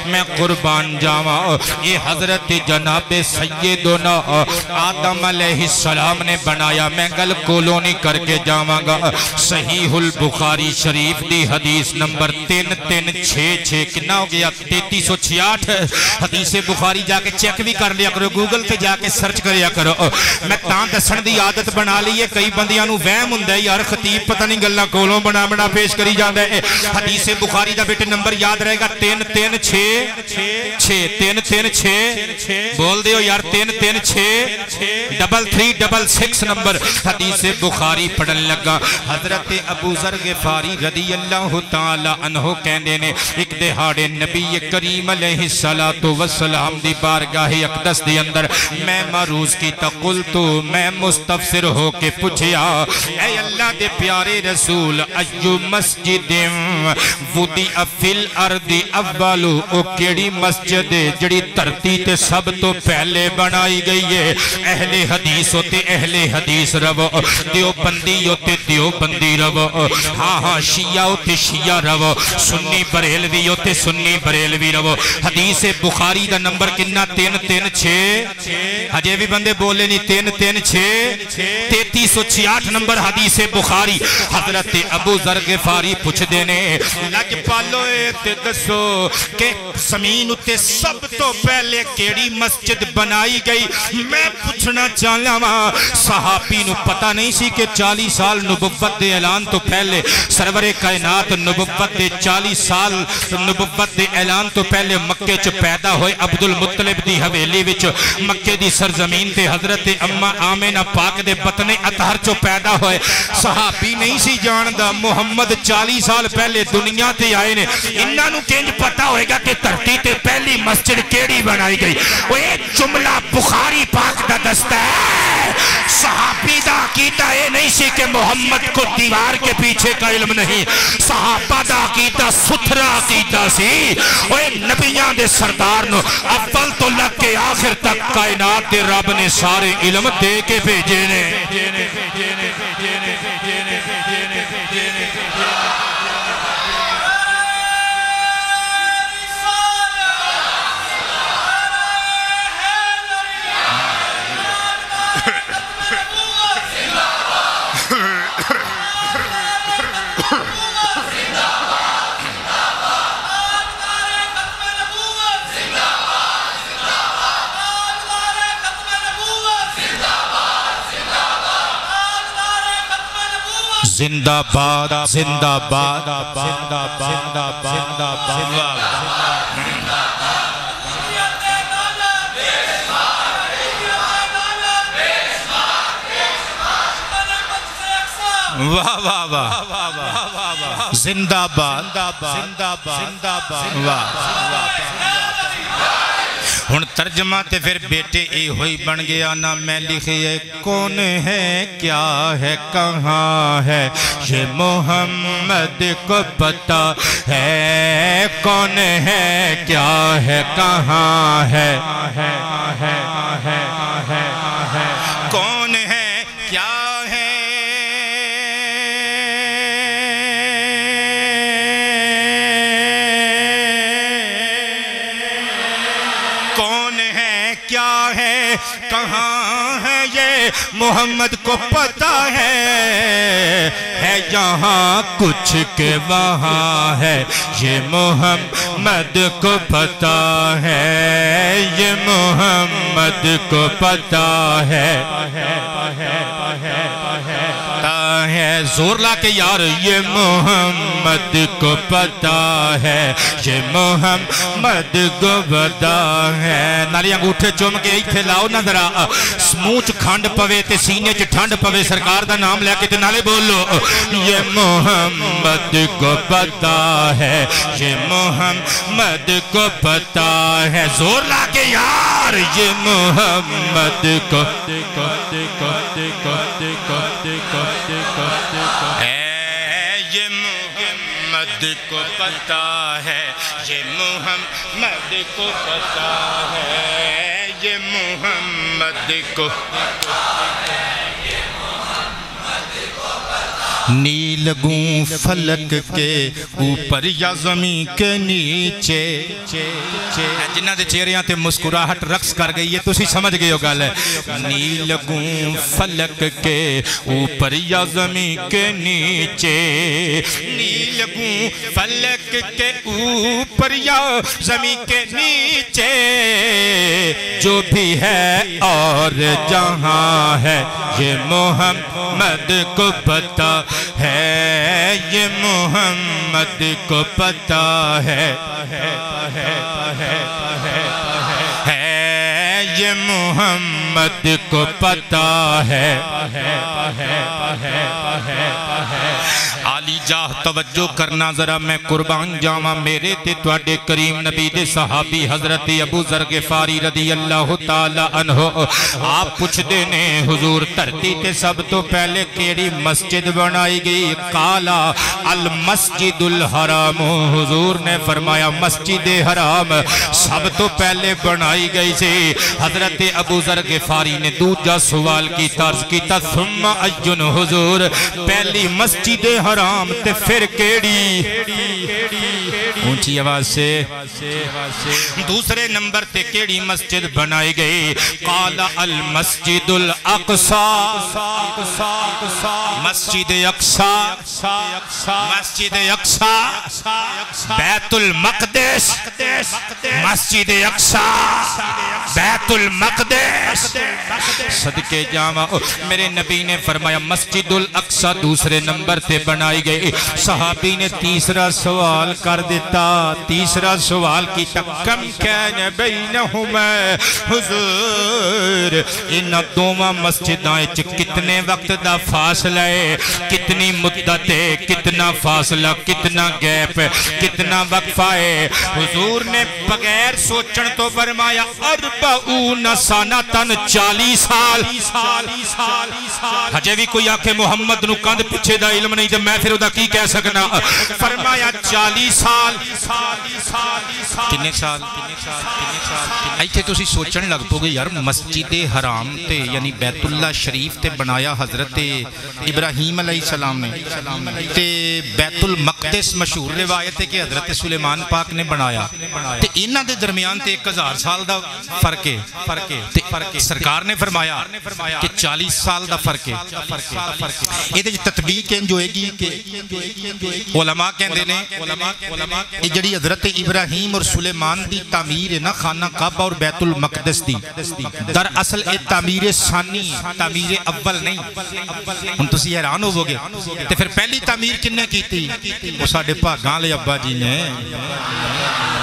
میں قربان جاواں یہ حضرت جناب سیدنا آدم علیہ السلام نے بنایا۔ میں گل کولونی کر کے جاواں گا، صحیح البخاری شریف دی حدیث نمبر 3366 کنا ہو گیا 3368 حدیث بخاری جا کے چیک بھی کر لیا کرو، گوگل تے جا کے سرچ کریا کرو۔ میں تاں دسن دی عادت بنا لیے، کئی بندیاں نو وہم ہوندا ہے یار خطیب پتہ نہیں گلاں کولوں بنا پیش کری جاندا ہے۔ حدیث بخاری دا بیٹے نمبر یاد رہے گا 3366 بول دیو یار 3366 نمبر حدیث بخاری پڑھن لگا۔ حضرت ابو ذر غفاری رضی اللہ تعالی عنہ کہندے نے ایک دہاڑے نبی کریم علیہ السلام دی بارگاہ اقدس دی اندر میں معروض کی تقلتو میں مستفسر ہو کے پوچھیا، اے اللہ دے پیارے رسول ایو مسجد وضع فی الارض اولو، او کیڑی مسجد جڑی دھرتی تے سب تو پہلے بنائی گئی ہے؟ اہل حدیث ہوتے اہل حدیث رو، دیو بندی ہوتے دیو بندی رو، ہاں شیعہ ہوتے شیعہ رو، سنی بریلوی ہوتے سنی بریلوی رو۔ حدیث بخاری دا نمبر کنا 3366 ہجے بھی بندے بولے نہیں 3368 نمبر حدیث بخاری۔ حضرت ابو ذر غفاری پوچھ دینے لج پالو تے دسو کہ زمین اتے سب تو پہلے کیڑی مسجد بنائی گئی؟ میں پوچھنا چاہنا ہاں صحابی نو پتہ نہیں سی کہ 40 سال نبوت دے اعلان تو پہلے سرور کائنات نبوت دے 40 سال نبوت دے اعلان تو پہلے مکے چ پیدا ہوئے عبد المطلب دی حویلی وچ، مکے دی سرزمین تے حضرت اما آمینہ پاک دے بطن اطہر چ پیدا ہوئے۔ صحابی نہیں سی جاندا محمد 40 سال پہلے دنیا تے آئے نے، انہاں نو کینج پتہ ہوئے گا کہ دھرتی تے پہلی مسجد کیڑی بنائی گئی؟ وہ ایک جملہ بخاری پاک دا دستا ہے، صحابی دا عقیدہ اے نہیں سی کہ محمد کو دیوار کے پیچھے کا علم نہیں، صحابہ دا عقیدہ ستھرا عقیدہ سی، وہ نبیان دے سردار نو اول تو لگ کے آخر تک کائنات دے رب نے سارے علم دے کے بھیجے نے۔ زندہ باد زندہ باد زندہ باد زندہ باد۔ واہ واہ واہ زندہ باد زندہ باد واہ۔ ہن ترجمہ تے پھر بیٹے اے ہوئی بن گیا نا، میں لکھئے کون ہے کیا ہے کہاں ہے یہ محمد کو پتہ ہے، کون ہے کیا ہے کہاں ہے، کون ہے کیا ہے، کہاں ہے یہ محمد کو پتہ ہے یہاں کچھ کہ وہاں ہے، یہ محمد کو پتہ ہے، یہ محمد کو پتہ ہے۔ ہے زور لا کے یار یہ محمد کو پتا ہے یہ محمد کو پتا ہے نالی انگوٹھے چوم کے ایتھے لاؤ نہ ذرا منہ چ کھنڈ پوے تے سینے چ ٹھنڈ پوے سرکار دا نام لے کے تے نالے بولو یہ محمد کو پتا ہے یہ محمد کو پتا ہے زور لا کے یار یہ محمد کو یہ محمد کو پتا ہے یہ محمد کو پتا ہے یہ محمد کو نیلگوں فلک کے اوپر یا زمین کے نیچے جنہ دے چہریاں تے مسکراہٹ رقص کر گئی ہے تو اسی سمجھ گئے ہو گل ہے نیلگوں فلک کے اوپر یا زمین کے نیچے نیلگوں فلک کے اوپر یا زمین کے نیچے جو بھی ہے اور جہاں ہے یہ محمد کو پتا ہے یہ محمد کو پتا ہے یہ محمد کو پتا ہے عالی جاہ توجہ کرنا ذرا میں قربان جاواں میرے تے تواڈے کریم نبی دے صحابی حضرت ابو ذر غفاری رضی اللہ تعالی عنہ آپ پوچھ دینے حضور دھرتی تے سب تو پہلے کیڑی مسجد بنائی گئی قالا المسجد الحرام حضور نے فرمایا مسجد حرام سب تو پہلے بنائی گئی سی حضرت ابو ذر غفاری نے دوجا سوال کی طرز کی ثم ایون حضور پہلی مسجد حرام تے پھر کیڑی اونچی آواز سے دوسرے نمبر تے کیڑی مسجد بنائی گئی قال المسجد الاقصی مسجد اقصی مسجد اقصی بیت المقدس مسجد اقصی بیت المقدس صدقے جاواں میرے نبی نے فرمایا مسجد الاقصی دوسرے نمبر تے بنائی گئی صحابی نے تیسرا سوال کر دیتا تیسرا سوال کی کم کین بینہما حضور ان دوما مسجدائیں کتنے وقت دا فاصلہ ہے کتنی مدت ہے کتنا فاصلہ کتنا گیپ کتنا وقفہ ہے حضور نے بغیر سوچن تو فرمایا 40 سنتن 40 سال ہجے بھی کوئی آکھے محمد نو کاندھ پچھے دا علم نہیں تو میں پھر ادا کی کہہ سکنا فرمایا 40 سال کنے سال ایتھے تو اسی سوچنے لگ پو گے یار مسجد حرام تے یعنی بیت اللہ شریف تے بنایا حضرت ابراہیم علیہ السلام نے تے بیت المقدس مشہور روایت ہے کہ حضرت سلیمان پاک نے بنایا تے انہاں دے درمیان تے 1000 سال دا فرق ہے سرکار نے فرمایا کہ 40 سال دا فرق ہے یہ دے تطبیق جو ہے گی کہ علماء کہندے نے یہ جڑی حضرت ابراہیم اور سلیمان دی تعمیر ہے نا خانہ کعبہ اور بیت المقدس دی در اصل یہ تعمیر ثانی ہے تعمیر اول نہیں ہن تسی حیران ہوو گے تے پھر پہلی تعمیر کنے کی تھی وہ ساڈے بھاگاں والے ابا جی نے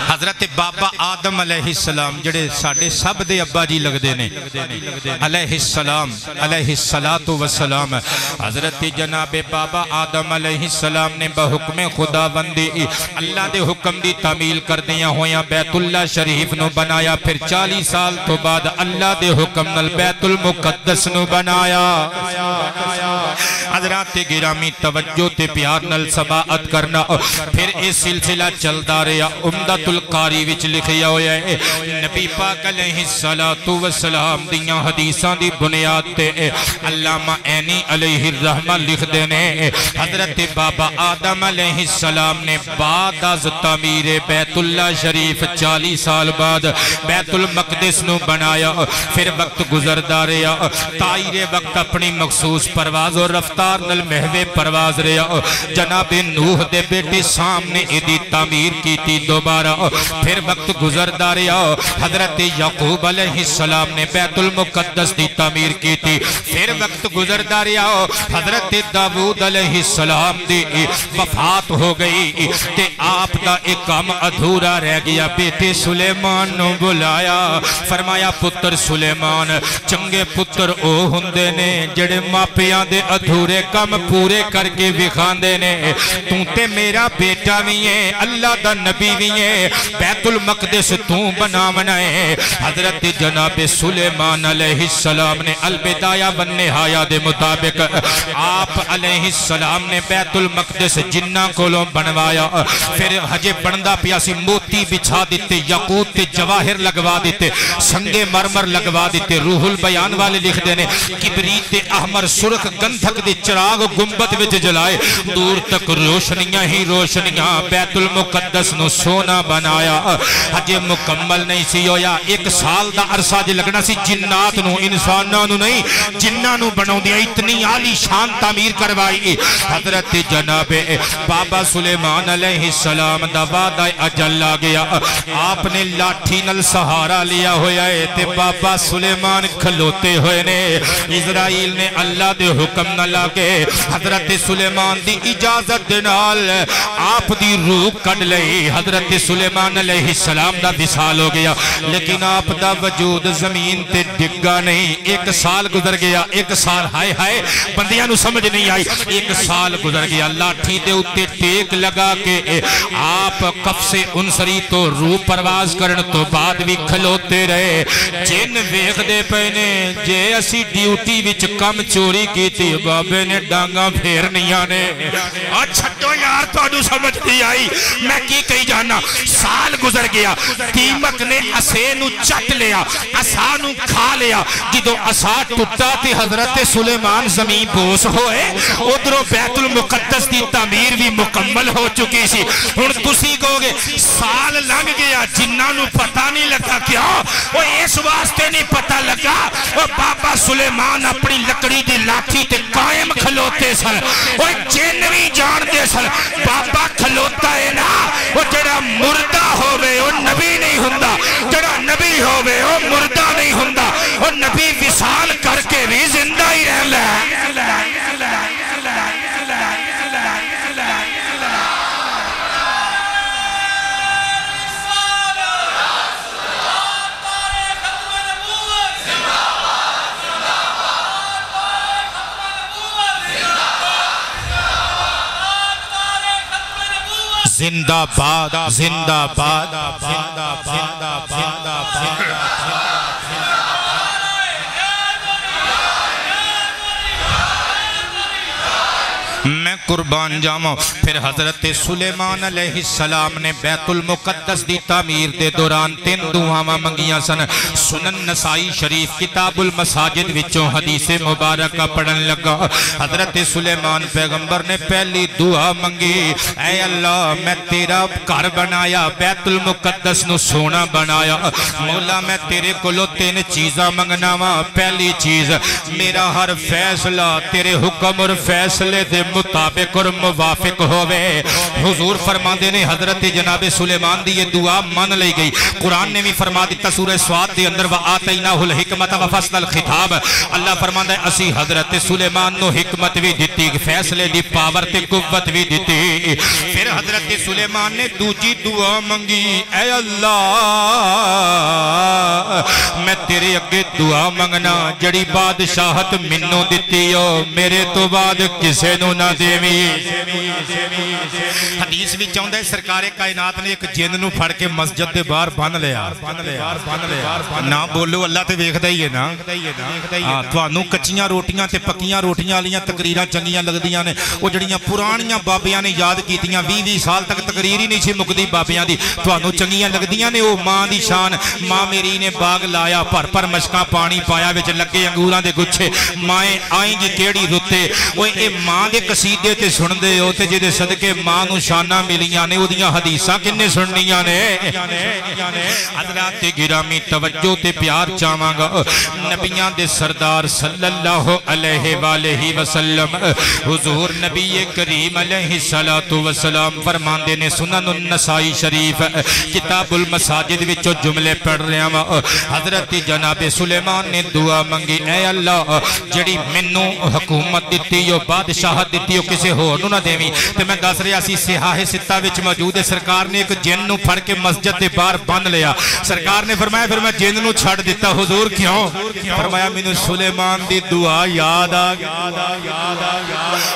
حضرت بابا آدم علیہ السلام جڑے ساڈے سب دے ابا جی لگدے نے علیہ السلام علیہ السلام حضرت جناب بابا آدم علیہ السلام نے بحکم خدا بندی اللہ دے حکم دی تعمیل کر دیا ہویا بیت اللہ شریف نو بنایا پھر 40 سال تو بعد اللہ دے حکم نل بیت المقدس نو بنایا حضرات گرامی توجہ تے پیار نل سماعت کرنا پھر اس سلسلہ چلتا رہا عمدۃ القاری وچ لکھیا ہویا ہے نبی پاک علیہ السلام دیاں حدیثاں دی بنیاد تے علامہ عینی علیہ الرحمہ لکھ دینے حضرت بابا آدم علیہ السلام نے بعد از تعمیر بیت اللہ شریف 40 سال بعد بیت المقدس نو بنایا پھر وقت گزردا رہا طائر وقت اپنی مخصوص پرواز و رفتار نل محوے پرواز رہا جناب نوح دے بیٹے سامنے ایدی تعمیر کی تھی دوبارہ پھر وقت گزردہ رہا حضرت یعقوب علیہ السلام نے بیت المقدس دی تعمیر کی تھی پھر وقت گزردہ رہا حضرت داود علیہ السلام دی وفات ہو گئی تے آپ دا ایک کام ادھورا رہ گیا بیٹے سلیمان نو بلایا فرمایا پتر سلیمان چنگے پتر او ہندے نے جڑے ماپیاں دے ادھورے کام پورے کر کے وکھاندے نے تو تے میرا بیٹا بھی ہے اللہ دا نبی بھی ہے بیت المقدس تو بنا منائے حضرت جناب سلیمان علیہ السلام نے البدایہ والنہایہ دے مطابق آپ علیہ السلام نے بیت المقدس جنہ کولوں بنوایا پھر حجے بندہ پیاسی موتی بچھا دیتے یاقوت تے جواہر لگوا دیتے سنگے مرمر لگوا دیتے روح البیان والے لکھ دینے کبریت احمر سرخ گندھک دے چراغ گنبد وچ جلائے دور تک روشنیاں ہی روشنیاں بیت المقدس نو سونا بنایا حجے مکمل نہیں سی ہویا ایک سال دا عرصہ جے لگنا سی جنات نو انساناں نو نہیں جنہ نو بناؤ دیا اتنی عالی شان تعمیر کروائی حضرت جناب بابا سلیمان علیہ السلام دا وعدہ اجل آ گیا آپ نے لاٹھی نل سہارا لیا ہویا ہے تے بابا سلیمان کھلوتے ہوئے نے اسرائیل نے اللہ دے حکم نہ لاگے حضرت سلیمان دی اجازت دنال آپ دی روح کڑ لئی حضرت سلیمان علیہ السلام دا وصال ہو گیا لیکن آپ دا وجود زمین تے ڈگا نہیں ایک سال گزر گیا ایک سال ہائے ہائے بندیاں نو سمجھ نہیں آئی ایک سال گزر گیا لاٹھی دے اتے ٹیک لگا کے آپ قفص انصری تو روح پرواز کرن تو بعد بھی کھلوتے رہے جن ویخ دے پہنے جے اسی ڈیوٹی وچ کم چوری کی تھی بابے نے ڈانگاں پھیر نہیں آنے چھٹو یار تو انو سمجھ نہیں آئی میں کی کہی جانا سال گزر گیا دیمک نے اسے نو چٹ لیا اسا نو کھا لیا جدو اسا ٹوٹا تھی حضرت سلیمان زمین بوس ہوئے ادھروں بیت المقدس دی تعمیر بھی مکمل ہو چکی سی ہن تسی کہو گے سال لگ گیا جنہاں نو پتہ نہیں لگا کیا وہ اس واسطے نہیں پتہ لگا وہ بابا سلیمان اپنی لکڑی دی لاٹھی تے قائم کھلوتے سن وہ جن بھی جان دے سن بابا کھلوتا ہے نا وہ جڑا مردہ ہوئے وہ نبی نہیں ہوندا جڑا نبی ہوئے وہ مردہ نہیں ہوندا وہ نبی وصال کر کے بھی زندہ ہی رہ لے زندہ باد زندہ باد زندہ باد زندہ باد میں قربان جاؤں پھر حضرت سلیمان علیہ السلام نے بیت المقدس دی تعمیر دے دوران 3 دعاواں منگیاں سن سنن نسائی شریف کتاب المساجد وچوں حدیث مبارکہ پڑھن لگا حضرت سلیمان پیغمبر نے پہلی دعا منگی اے اللہ میں تیرا گھر بنایا بیت المقدس نو سونا بنایا مولا میں تیرے کولو 3 چیزاں منگنا وا پہلی چیز میرا ہر فیصلہ تیرے حکم اور فیصلے دے مطابق اور موافق ہوئے حضور فرما دینے حضرت جناب سلیمان دی یہ دعا مان لئی گئی قرآن نے بھی فرما دیتا سورہ سواد دے اندر وَآتَيْنَاهُ الْحِكْمَةَ وَفَصْلَ الْخِطَابَ اللہ فرما دے اسی حضرت سلیمان نو حکمت بھی دیتی فیصلے دی پاور تے قوت بھی دیتی پھر حضرت سلیمان نے دوجی دعا منگی اے اللہ میں تیرے اگے دعا منگنا جڑی بادشاہت منو دیتی ہو میرے تو بعد کسے نو نہ دیوی حدیث بھی چاہتا ہے سرکار کائنات نے ایک جن نو پھڑ کے مسجد دے باہر بن لیا نہ بولو اللہ تے ویکھدا ہی ہے نا تھانوں کچیاں روٹیاں تے پکیاں روٹیاں والیاں تقریراں چنگیاں لگدیاں نے وہ جڑیاں پرانیاں بابیاں نے یاد کیتیاں 20 سال تک تقریر ہی نہیں سی مکدی بابیاں دی تانوں چنگیاں لگدیاں نے او ماں دی شان ماں میری نے باغ لایا پر مشکاں پانی پایا وچ لگے انگوراں دے گچھے مائیں آئیں گی کیڑی رتے اوے اے ماں دے قصیدے تے سن دے ہو تے جدے صدقے ماں نو شاناں ملیاں نے اودیاں حدیثاں کنے سننیاں نے حضرات گرامی توجہ تے پیار چاہواں گا نبیاں دے سردار صلی اللہ علیہ وآلہ وسلم حضور نبی کریم علیہ السلام فرماندے نے سنن النسائی شریف کتاب المساجد وچوں جملے پڑھ رہے ہیں حضرت جناب سلیمان نے دعا منگی اے اللہ جڑی منو حکومت دیتی ہو بادشاہت دیتی ہو کسے ہو نہ دیویں تے میں دس رہا سی سیاہ ستہ وچ موجود ہے سرکار نے ایک جن نو پھڑ کے مسجد دے باہر بند لیا سرکار نے فرمایا پھر میں جن نو چھڑ دیتا حضور کیوں فرمایا مینوں سلیمان دی دعا یاد آ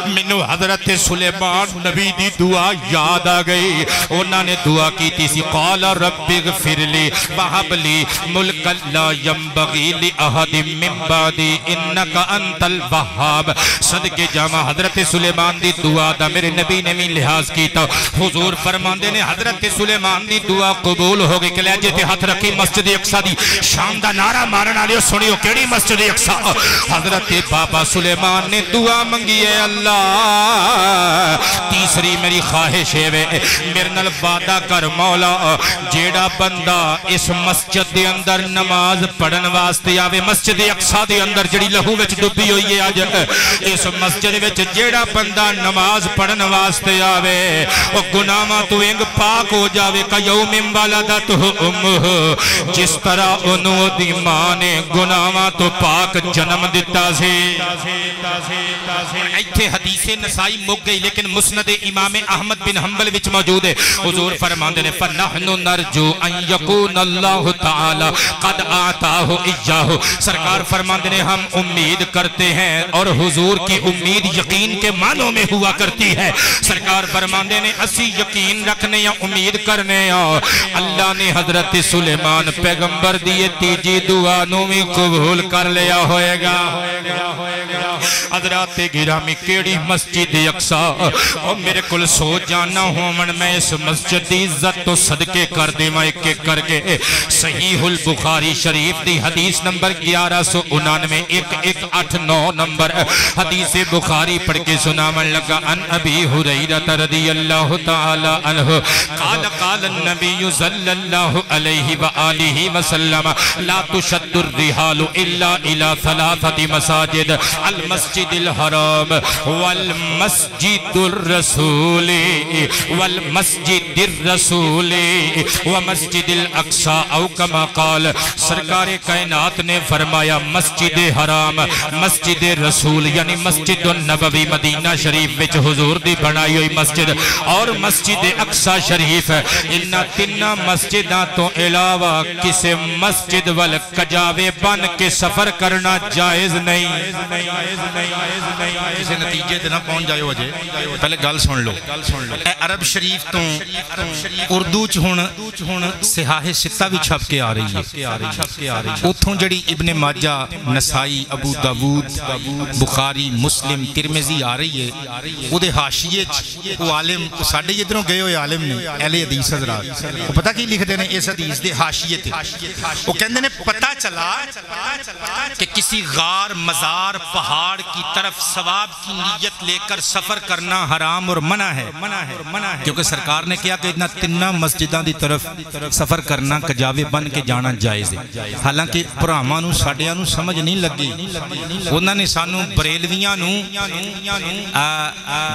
مینوں حضرت سلیمان نبی دی دعا یاد آ گئی انہاں نے دعا کیتی سی قال رب اغفر لی وہب لی ملک لا ينبغي لأحد من بعدی انکا انت الوہاب صدقے جامع حضرت سلیمان دی دعا دا میرے نبی نے بھی لحاظ کیتا حضور فرماندے نے حضرت سلیمان دی دعا قبول ہو گئی کلیجے تے ہاتھ رکھی مسجد اقصی دی شام دا نعرہ مارنا لیو سنیو کیڑی مسجد اقصی حضرت بابا سلیمان نے دعا منگی ہے اللہ تیسری میری خواہش ہے میرے نال وعدہ کر مولا جیڑا بندہ اس مسجد دے اندر نماز پڑھن واسطے آوے مسجد اقصی دے اندر جڑی لہو وچ ڈبی ہوئی ہے آج اس مسجد وچ جیڑا بندہ نماز پڑھن واسطے آوے او گناہاں تو انگ پاک ہو جاوے کا یوم ولدتہ امہ جس طرح انہوں دی ماں نے گناہاں تو پاک جنم دیتا سے ایتھے حدیث نسائی مک گئی لیکن مسند امام احمد بن حنبل وچ موجود ہے حضور فرماندے نے فنحن نرجو ان یکون اللہ تعالی قد آتاہ ایاہ سرکار فرماندے نے ہم امید کرتے ہیں اور حضور کی امید یقین کے معنوں میں ہوا کرتی ہے سرکار فرماندے نے اسی یقین رکھنے یا امید کرنے اللہ نے حضرت سلیمان پیغمبر دیئے تیجی دعا نو میں قبول کر لیا ہوئے گا حضرات گرامی کیڑی مسجد اقصی اور میرے کل سو جانا ہوں میں اس مسجد دی عزت تو صدقے کر دے میں ایک ایک کر کے صحیح البخاری شریف دی حدیث نمبر 1199 1189 نمبر حدیث بخاری پڑھ کے سنامن لگا ان ابی حریرہ رضی اللہ تعالی عنہ قال قال النبی صلی اللہ علیہ وآلہ وسلم لا تشد الرحال الا الى ثلاثت مساجد المسجد الحرام والمسجد الرسول والمسجد الرسول ومسجد الاقصی او کما قال سرکار کائنات نے فرمایا مسجد حرام مسجد رسول یعنی مسجد النبوی مدینہ شریف وچ حضور دی بنائی ہوئی مسجد اور مسجد اقصی شریف انہاں تیناں مسجداں تو علاوہ کسی مسجد وال کجاوے بن کے سفر کرنا جائز نہیں کسی نتیجے دینا پہنچ جائے ہو جائے پہلے گل سن لو اے عرب شریف تو اردو چھ سیاہ ستہ بھی چھپ کے آ رہی ہے اتھوں جڑی ابن ماجہ نسائی ابو داود بخاری مسلم ترمذی آ رہی ہے وہ دے حاشیے وہ عالم ساڑھے ادھروں گئے ہوئے عالم نے اہل حدیث حضرات وہ پتہ کی لکھ دینے اس حدیث دے حاشیے تھے وہ کہندے نے پتہ چلا کہ کسی غار مزار پہاڑ کی طرف ثواب کی نیت لے کر سفر کرنا حرام اور منع ہے کیونکہ سرکار نے کیا کہ اتنا تنہ مسجدان دی طرف سفر کرنا کجاوے بن کے جانا جائز ہے حالانکہ پرامانو ساڑیانو سمجھ نہیں لگی انہوں نے سانو بریلویاں نو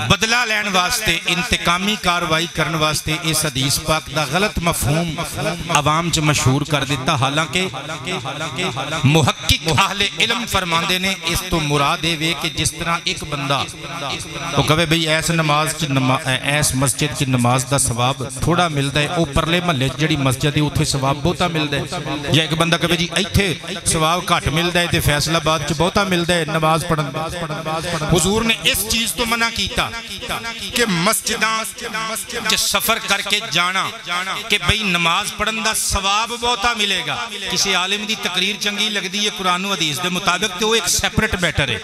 بدلہ لین واسطے انتقامی کاروائی کرن واسطے اس حدیث پاک دا غلط مفہوم عوام چ مشہور کر دیتا حالانکہ محقق اہل علم فرماندے نے اس تو مراد ہے کہ جس طرح ایک بندہ وہ کہے بھئی ایس نماز ایس مسجد کی نماز دا ثواب تھوڑا ملتا ہے او پرلے محلے جڑی مسجد ہے اتھے ثواب بہتا ملتا ہے یا ایک بندہ کہے جی ایتھے ثواب گھٹ ملتا ہے تے فیصلہ باد چ بہتا ملتا ہے نماز پڑھن حضور نے اس چیز تو منع کیتا کہ مسجداں کے سفر کر کے جانا کہ بھئی نماز پڑھن دا ثواب بہتا ملے گا کسی عالم دی تقریر چنگی لگ دی ہے قرآن و حدیث دے مطابق تو ایک سیپریٹ میٹر ہے،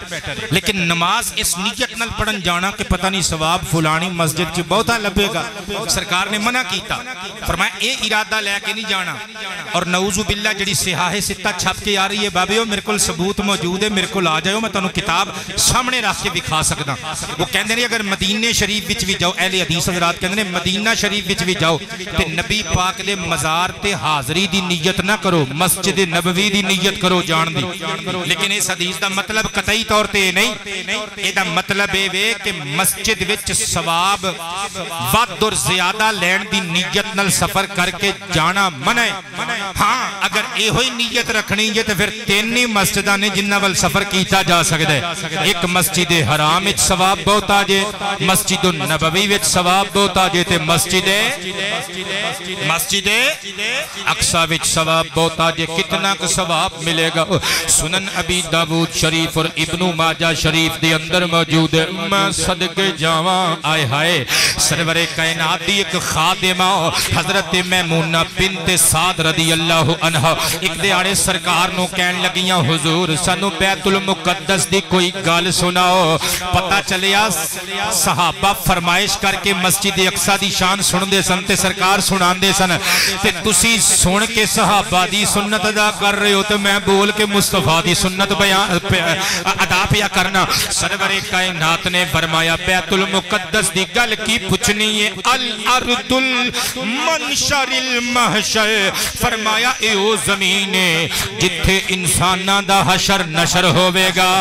لیکن نماز اس نیت نال پڑھن جانا کہ پتہ نہیں ثواب فلانی مسجد چ بہتا لبے گا، سرکار نے منع کیتا، فرمایا اے ارادہ لے کے نہیں جانا۔ اور نعوذ باللہ جڑی سیاہ ستہ چھپ کے آ رہی ہے بابیو میرے کول ثبوت موجود ہے، میرے کول آ جاؤ میں تانوں کتاب سامنے رکھ کے دکھا سکدا۔ وہ کہندے نے اگر مدینے شریف وچ بھی جاؤ، اہل حدیث حضرات کہندے نے مدینہ شریف وچ بھی جاؤ تے نبی پاک دے مزار تے حاضری دی نیت نہ کرو، مسجد نبوی دی نیت کرو جان دی۔ لیکن اس حدیث دا مطلب قطعی طور تے نہیں، اے دا مطلب اے وے کہ مسجد وچ ثواب ود اور زیادہ لین دی نیت نال سفر کر کے جانا منع ہے۔ ہاں اگر اے ہوئی نیت رکھنی ہے تے پھر تین ہی مسجداں نے جنہاں ول سفر کیتا جا سکدا ہے، ایک مسجد حرام وچ ثواب بہت آ جے، مسجد النبوی وچ ثواب بہت آ جے تے مسجد اقصی وچ ثواب بہت آ جے۔ کتنا کا ثواب ملے گا؟ سنن ابی داؤد شریف اور ابن ماجہ شریف دے اندر موجود ہے۔ میں صدقے جاواں آئے ہائے سرور کائنات دی ایک خادمہ حضرت میمونہ بنت سعد رضی اللہ عنہ ایک دیاڑے سرکار نو کہن لگیاں حضور سانو بیت المقدس دی کوئی گل سناؤ۔ پتہ چلیا صحابہ فرمائش کر کے مسجد اقصی دی شان سن دے سن تے سرکار سنان دے سن تے تسی سن کے صحابہ دی سنت ادا کر رہے ہو تو میں بول کے مصطفیٰ دی سنت ادا پیا کرنا۔ سرور کائنات نے فرمایا بیت المقدس دی گل کی پوچھنی ہے، الارض المنشر المحشر، فرمایا اے او زمین ہے جتھے انساناں دا حشر نشر ہوے گا۔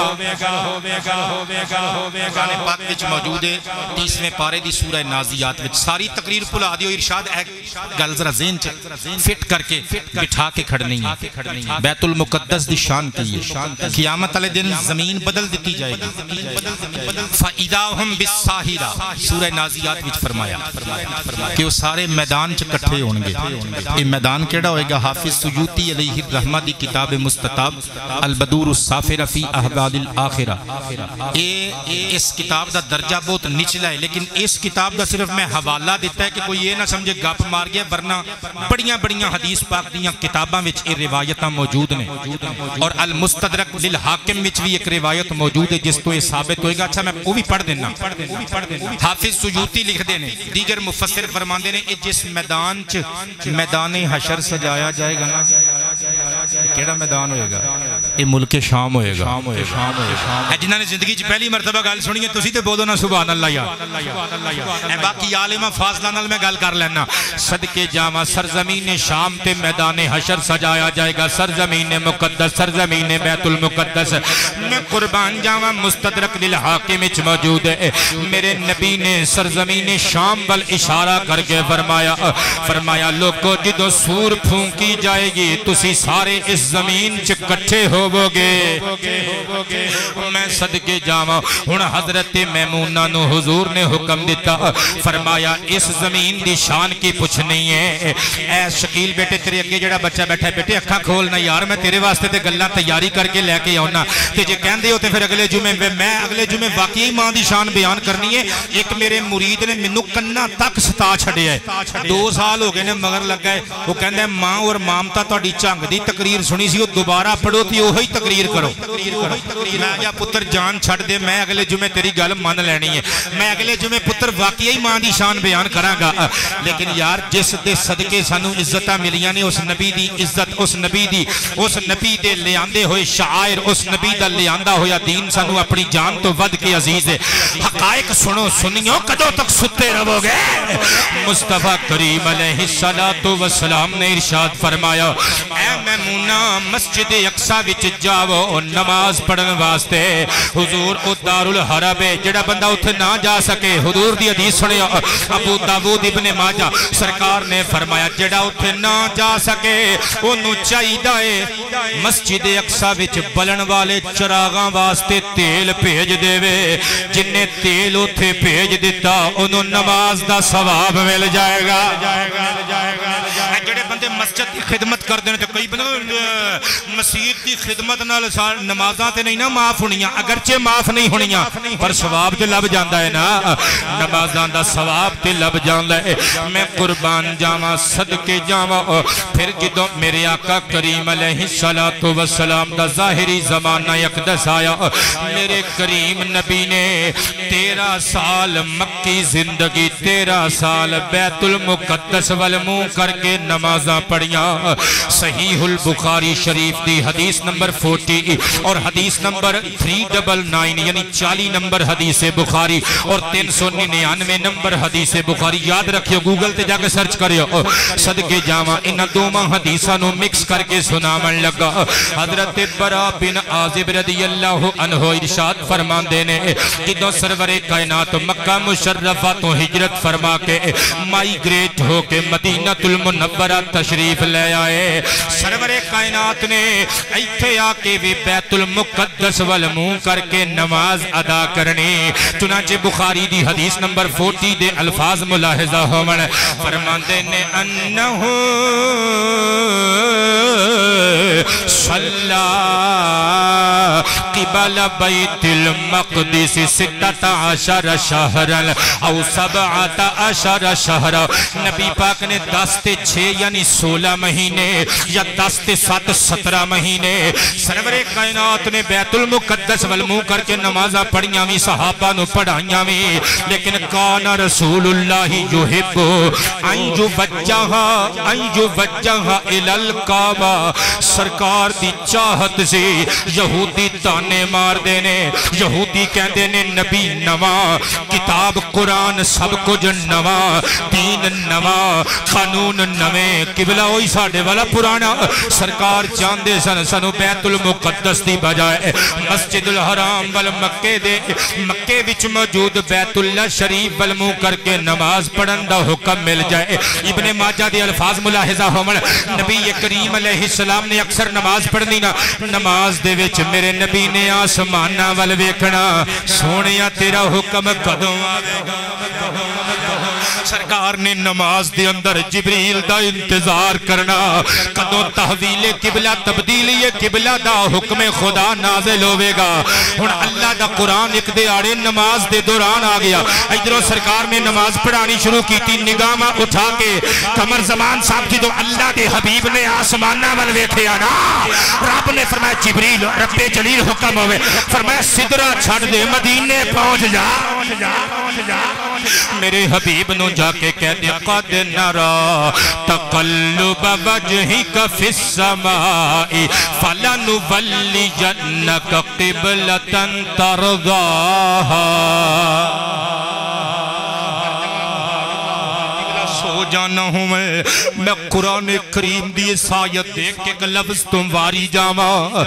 قرآن پاک وچ موجود ہے 30ویں پارے دی سورہ نازیات وچ۔ ساری تقریر بھلا دیو، ارشاد ایک گل ذرا ذہن چ فٹ کر کے بٹھا کے کھڑنی ہے۔ بیت المقدس دی شان کی ہے، قیامت والے دن زمین بدل دیتی جائے گی۔ فَإِذَا هُمْ بِالسَّاهِرَةِ سورہ نازیات وچ فرمایا کہ وہ سارے میدان چ کٹھے ہون گے۔ یہ میدان کیڑا ہوئے گا؟ حافظ سیوطی علیہ الرحمہ دی کتاب مستطاب البدور السافر فی احوال الاخرہ، اس کتاب دا درجہ بہت نچلا ہے، لیکن اس کتاب دا صرف میں حوالہ دیتا ہے کہ کوئی یہ نہ سمجھے گپ مار گیا، ورنہ بڑیاں بڑیاں حدیث پاک دیاں کتاباں وچ یہ روایتاں موجود نے، اور المستدرک للحاکم وچ بھی ایک روایت موجود ہے جس تو یہ ثابت ہوئے گا۔ اچھا میں وہ بھی پڑھ دینا۔ حافظ سیوطی لکھ دینے، دیگر مفسر فرماندے نے جس میدان چ میدان حشر سجایا جائے گا نا، کیڑا میدان ہوئے گا؟ یہ ملک شام ہوئے گا۔ جنہاں نے زندگی چ پہلی مرتبہ گل سنی ہے تسی تے بولو نا سبحان اللہ یار۔ باقی عالمہ فاضلہ نال میں گل کر لینا۔ صدقے جاواں سرزمین شام تے میدان حشر سجایا جائے گا، سرزمین مقدس، سرزمین بیت المقدس۔ میں قربان جاواں مستدرک للحاکم وچ موجود ہے، میرے نبی نے سرزمین شام وال اشارہ کر کے فرمایا لوگو جدو سور پھونکی جائے گی تسی سارے اس زمین چ کٹھے ہوو گے۔ میں صدقے جاواں ہن حضرت میمونہ نو حضور نے حکم دیتا، فرمایا اس زمین دی شان کی پوچھنی ہے۔ اے شکیل بیٹے تیرے اگے جڑا بچہ بیٹھا ہے، بیٹے اکھاں کھولنا یار، میں تیرے واسطے تے گلاں تیاری کر کے لے کے آنا تے جے کہندے ہو تے پھر اگلے جمعے میں اگلے جمعے واقعی ماں دی شان بیان کرنی ہے۔ ایک میرے مرید نے مینوں کنا تک ستا چھڑیا ہے، 2 سال ہو گئے نے مگر لگا ہے، وہ کہندا ہے ماں اور مامتا تہاڈی جھنگ دی تقریر سنی سی، وہ دوبارہ پڑھو تے وہی تقریر کرو۔ میں یا پتر جان چھڑ دے، میں اگلے جمعے تیری گل مان لینی ہے، میں اگلے جمعے پتر واقعی ماں دی شان بیان کراں گا۔ لیکن یار جس دے صدقے سانو عزتاں ملیاں نے، اس نبی دی عزت، اس نبی دے لے آندے ہوئے شعائر، اس نبی دا لے آندا ہویا دین سانو اپنی جان تو ود کے عزیز ہے۔ حقائق سنو سنیو، کدوں تک ستے رہو گے؟ مصطفیٰ کریم علیہ السلام نے ارشاد فرمایا اے میمونہ مسجد اقصی وچ جاؤ نماز پڑھن واسطے۔ حضور او دار الحرب ہے، جڑا بندہ اتھے نہ جا سکے، حضور دی حدیث سنیا ابو داؤد ابن ماجہ سرکار نے فرمایا جڑا اتھے نہ جا سکے انہوں چاہیے مسجد اقصی وچ بلن والے چراغاں واسطے تیل بھیج دے وے، جن نے تیل اتھے بھیج دیتا انہوں نماز دا ثواب مل جائے گا۔ جڑے بندے کہتے مسجد کی خدمت کر دینے تو کئی بندے مسجد کی خدمت نال نمازاں تے نہیں نا معاف ہونیاں اگرچہ معاف نہیں ہونیاں پر ثواب تے لب جاندا ہے نا نمازاں دا ثواب تے لب جاندا ہے میں قربان جاواں صدقے جاواں پھر جدوں میرے آقا کریم علیہ السلام دا ظاہری زمانہ اقدس آیا میرے کریم نبی نے 13 سال مکی زندگی 13 سال بیت المقدس والموں کر کے نمازاں پڑھیاں صحیح البخاری شریف دی حدیث نمبر 40 اور حدیث نمبر 399 یعنی 40 نمبر حدیث بخاری اور 399 نمبر حدیث بخاری یاد رکھیو گوگل تے جا کے سرچ کریو صدقے جاواں انہاں دوواں حدیثاں نو مکس کر کے سناون لگا حضرت برا بن عازب رضی اللہ عنہ ارشاد فرماندے نے جدوں سرور کائنات مکہ مشرفہ تو ہجرت فرما کے مائیگریٹ ہو کے مدینہ المنورہ تشریف لے آئے سرور کائنات نے ایتھے آ کے بھی بیت المقدس والموں کر کے نماز ادا کرنی چنانچہ بخاری دی حدیث نمبر 40 دے الفاظ ملاحظہ ہومن فرماندے نے انہو صلی قبل بیت المقدس 16 شہرا او 17 شہرا نبی پاک نے 10 تے 6 یعنی 16 مہینے یا 10 تے 7 17 مہینے سرور کائنات نے بیت المقدس والموں کر کے نمازہ پڑھیاں بھی صحابہ نو پڑھائیاں بھی لیکن کان رسول اللہ یحب انجو وجہا الالکعبہ سرکار دی چاہت سے یہودی تانے مار دینے یہودی کہندے نے نبی نواں کتاب قرآن سب کچھ نواں دین نواں قانون نویں قبلہ ہوئی ساڑھے والا پرانا سرکار چاندے سنو بیت المقدس دی بجائے مسجد الحرام والمکے دے مکے وچ موجود بیت اللہ شریف والموں کر کے نماز پڑھن دا حکم مل جائے ابن ماجہ دے الفاظ ملاحظہ ہومن نبی کریم علیہ السلام نے اکثر نماز پڑھنی نا نماز دے وچ میرے نبی نے آسمانہ وال ویکھنا سونیا تیرا حکم کدوں آوے گا سرکار نے نماز دے اندر جبریل دا انتظار کرنا کدوں تحویل قبلہ تبدیلی قبلہ دا حکم خدا نازل ہوئے گا ہن اللہ دا قرآن ایک دے آڑے نماز دے دوران آ گیا ادھروں سرکار نے نماز پڑھانی شروع کی تھی نگاہ اٹھا کے کمر زمان صاحب کی تو اللہ دے حبیب نے آسمانہ وال ویکھے آنا رب نے فرمایا جبریل رب جلیل حکم ہوئے فرمایا سدرہ چھڑ دے مدینے پہنچ جا میرے حبیب نو جا کے کہہ دے قد نرا تقلب وجہک فی السماء فلنولیجنک قبلۃ ترضاہا سو جانا ہوں میں قرآن کریم دی آیت دیکھ کے ایک لفظ تم واری جاواں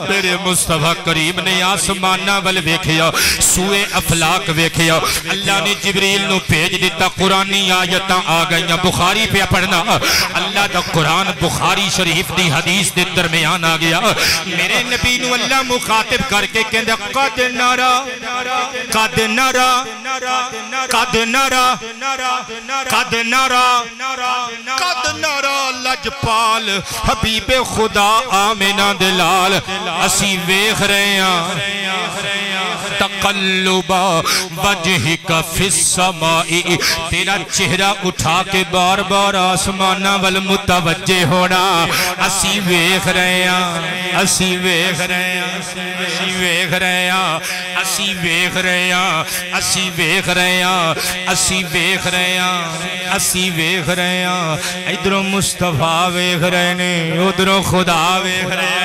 میرے مصطفیٰ کریم نے آسمانہ وال ویکھیا سوئے افلاق ویکھیا اللہ نے جبریل نو بھیج دیتا قرآنی آیتاں آ گئیاں بخاری پہ پڑھنا اللہ دا قرآن بخاری شریف دی حدیث دے درمیان آ گیا میرے نبی نو اللہ مخاطب کر کے کہندے قد نرا قد نرا قد نرا قد نرا قد نرا لجپال حبیب خدا آمنہ دلال اسی ویکھ رہے ہیں تقلبا وجہک فی السماء تیرا چہرہ اٹھا کے بار بار آسمانہ والمتوجہ ہونا اسی ویکھ رہے ہیں اسی ویکھ رہے ہیں اسی ویکھ رہے ہیں اسی ویکھ رہے ہیں اسی ویکھ رہے ہیں اسی ویکھ رہے ہیں اسی ویکھ رہے ہیں ادھروں مصطفیٰ ویکھ رہے ہیں ادھروں خدا ویکھ رہے ہیں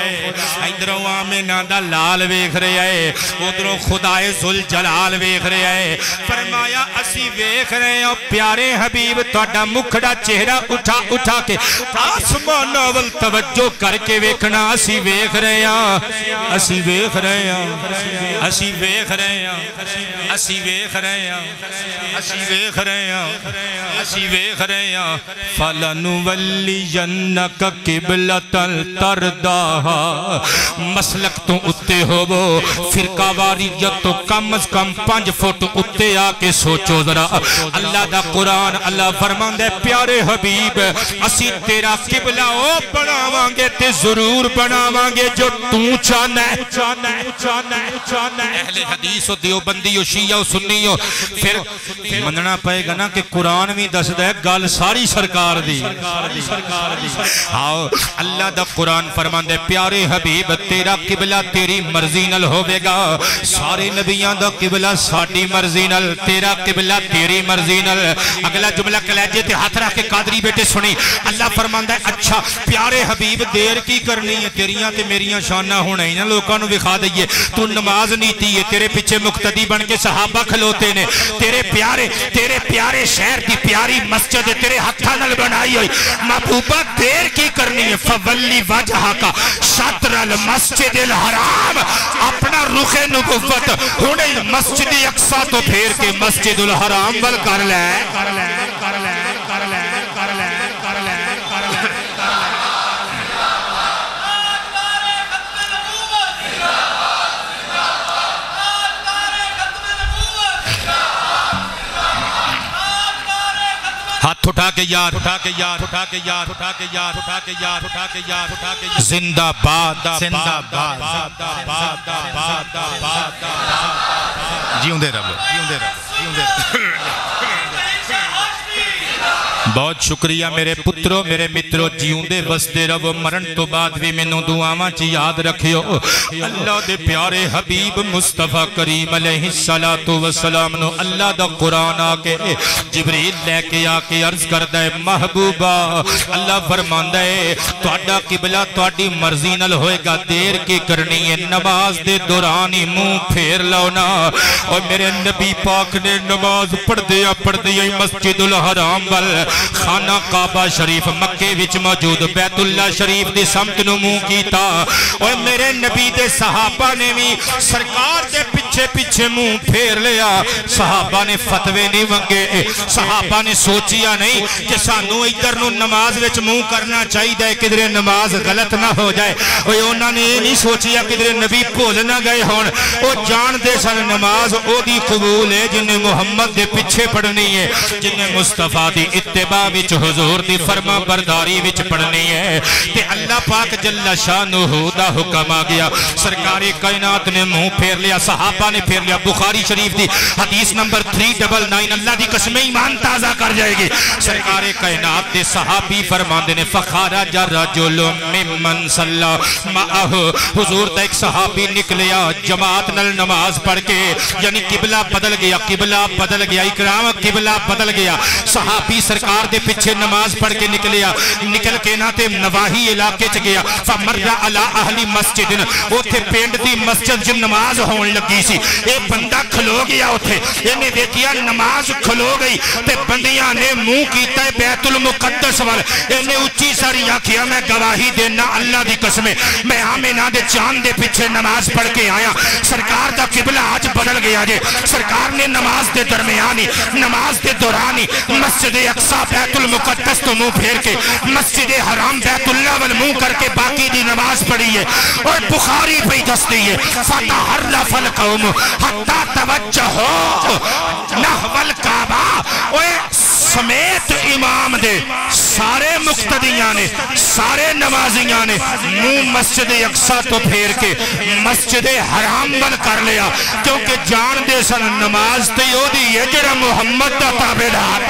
ادھروں آمنہ دا لال ویکھ رہے ہیں ادھروں خدائے ذوالجلال ویکھ رہے ہیں فرمایا اسی ویکھ رہے ہیں پیارے حبیب تہاڈا مکھڑا چہرہ اٹھا کے آسمان وال توجہ کر کے ویکھنا اسی ویکھ رہے ہیں اسی ویکھ رہے ہیں اسی ویکھ رہے ہیں اسی ویکھ رہے ہیں اسی ویکھ رہے ہیں اسی ویکھ رہے ہیں فَلَنُوَلِّيَنَّكَ قِبْلَةً تَرْضَاهَا مسلک تو اتے ہوو فرقہ واریت تو کم از کم 5 فٹ اتے آکے سوچو ذرا اللہ دا قرآن اللہ فرماندے پیارے حبیب اسی تیرا قبلہ او بناوانگے تے ضرور بناوانگے جو تو چاہنا ہے اہل حدیث و دیوبندی و شیعہ و سنی و پھر مننا پائے گا نا کہ قرآن بھی دس دے گال ساری سرکار دی آؤ اللہ دا قرآن فرماندے پیارے حبیب تیرا قبلہ تیری مرضی نل ہوئے گا سارے نبیان دا قبلہ ساڑی مرضی نل تیرا قبلہ تیری مرضی نل اگلا جملہ کلیجے تے ہاتھ رکھ کے قادری بیٹے سنی اللہ فرماندہ ہے اچھا پیارے حبیب دیر کی کرنی ہے تیریاں تے میریاں شانہ ہونا ہی نا لوکانو بخوا دئیے تو نماز نہیں تھی ہے تیرے پیچھے مقتدی بن کے صحابہ کھلوتے نے تیرے پیارے شہر دی پیاری مسجد تیرے ہتھا نل بنائی ہوئی محبوبہ دیر کی کرنی ہے فولی وجہا کا شطر المسجد الحرام اپنا رخ نبوت ہونے مسجد اقصی تو پھیر کے مسجد الحرام ول کر لے ہاتھ اٹھا کے یار اٹھا کے یار اٹھا کے یار اٹھا کے یار اٹھا کے یار اٹھا کے یار اٹھا کے زندہ باد زندہ باد جیوندے رب جیوندے رب جیوندے رب بہت شکریہ میرے پتروں میرے متروں جیوندے وسدے رہو مرن تو بعد بھی میں نو دعاواں چ یاد رکھیو اللہ دے پیارے حبیب مصطفیٰ کریم علیہ السلام نو اللہ دا قرآن آکے جبریل لے کے آکے عرض کردہ ہے محبوبہ اللہ فرماندہ ہے تہاڈا قبلہ تہاڈی مرضی نال ہوئے گا دیر کی کرنی ہے نماز دے دورانی منہ پھیر لاؤنا اور میرے نبی پاک نے نماز پڑھ دیا مسجد الحرام وال خانہ کعبہ شریف مکے وچ موجود بیت اللہ شریف دی سمت نو منہ کیتا اور میرے نبی دے صحابہ نے بھی سرکار دے پیچھے منہ پھیر لیا صحابہ نے فتوے نہیں ونگے صحابہ نے سوچیا نہیں کہ سانو ادھر نو نماز وچ منہ کرنا چاہی دے کدھر نماز غلط نہ ہو جائے انہوں نے نہیں سوچیا کدھر نبی بھول نہ گئے ہون وہ جان دے سن نماز او دی قبول ہے جنہیں محمد دے پیچھے پڑھنی ہے جنہیں مصطفیٰ دی اتباع وچ حضور دی فرما برداری وچ پڑھنی ہے کہ اللہ پاک جل شانہ دا حکم آ گیا سرکار کائنات نے منہ پھیر لیا صحابہ نے پھیر لیا بخاری شریف دی حدیث نمبر 399 اللہ دی قسم ایمان تازہ کر جائے گی سرکار کائنات دے صحابی فرماندے نے فخرج رجل ممن صلی معہ حضور دا ایک صحابی نکلیا جماعت نل نماز پڑھ کے یعنی قبلہ بدل گیا اکرام قبلہ بدل گیا صحابی سرکار دے پیچھے نماز پڑھ کے نکل کے ناتے نواہی علاقے چ گیا فمر علی اہلی مسجد اوتھے پینڈ دی مسجد جن نماز ہون لگی سی اے بندہ کھلو گیا اوتھے انہیں دیکھیا نماز کھلو گئی تے بندیاں نے منہ کیتا ہے بیت المقدس وال انہیں اچھی ساری آکھیا میں گواہی دینا اللہ دی قسم میں آمینہ دے چاند دے پیچھے نماز پڑھ کے آیا سرکار دا قبلہ آج بدل گیا جے سرکار نے نماز دے درمیانی نماز دے دورانی مسجد اقصی بیت المقدس تو منہ پھیر کے مسجد حرام بیت اللہ وال منہ کر کے باقی دی نماز پڑھی ہے اور بخاری پہ دستی ہے فتحرف القوم حتی توجہو نحو الکعبہ اور سمیت امام دے سارے مقتدیاں نے سارے نمازیاں نے منہ مسجد اقصی تو پھیر کے مسجد حرام بن کر لیا کیونکہ جان دے سن نماز تے ہو دی ہے جڑا محمد دا تابعدار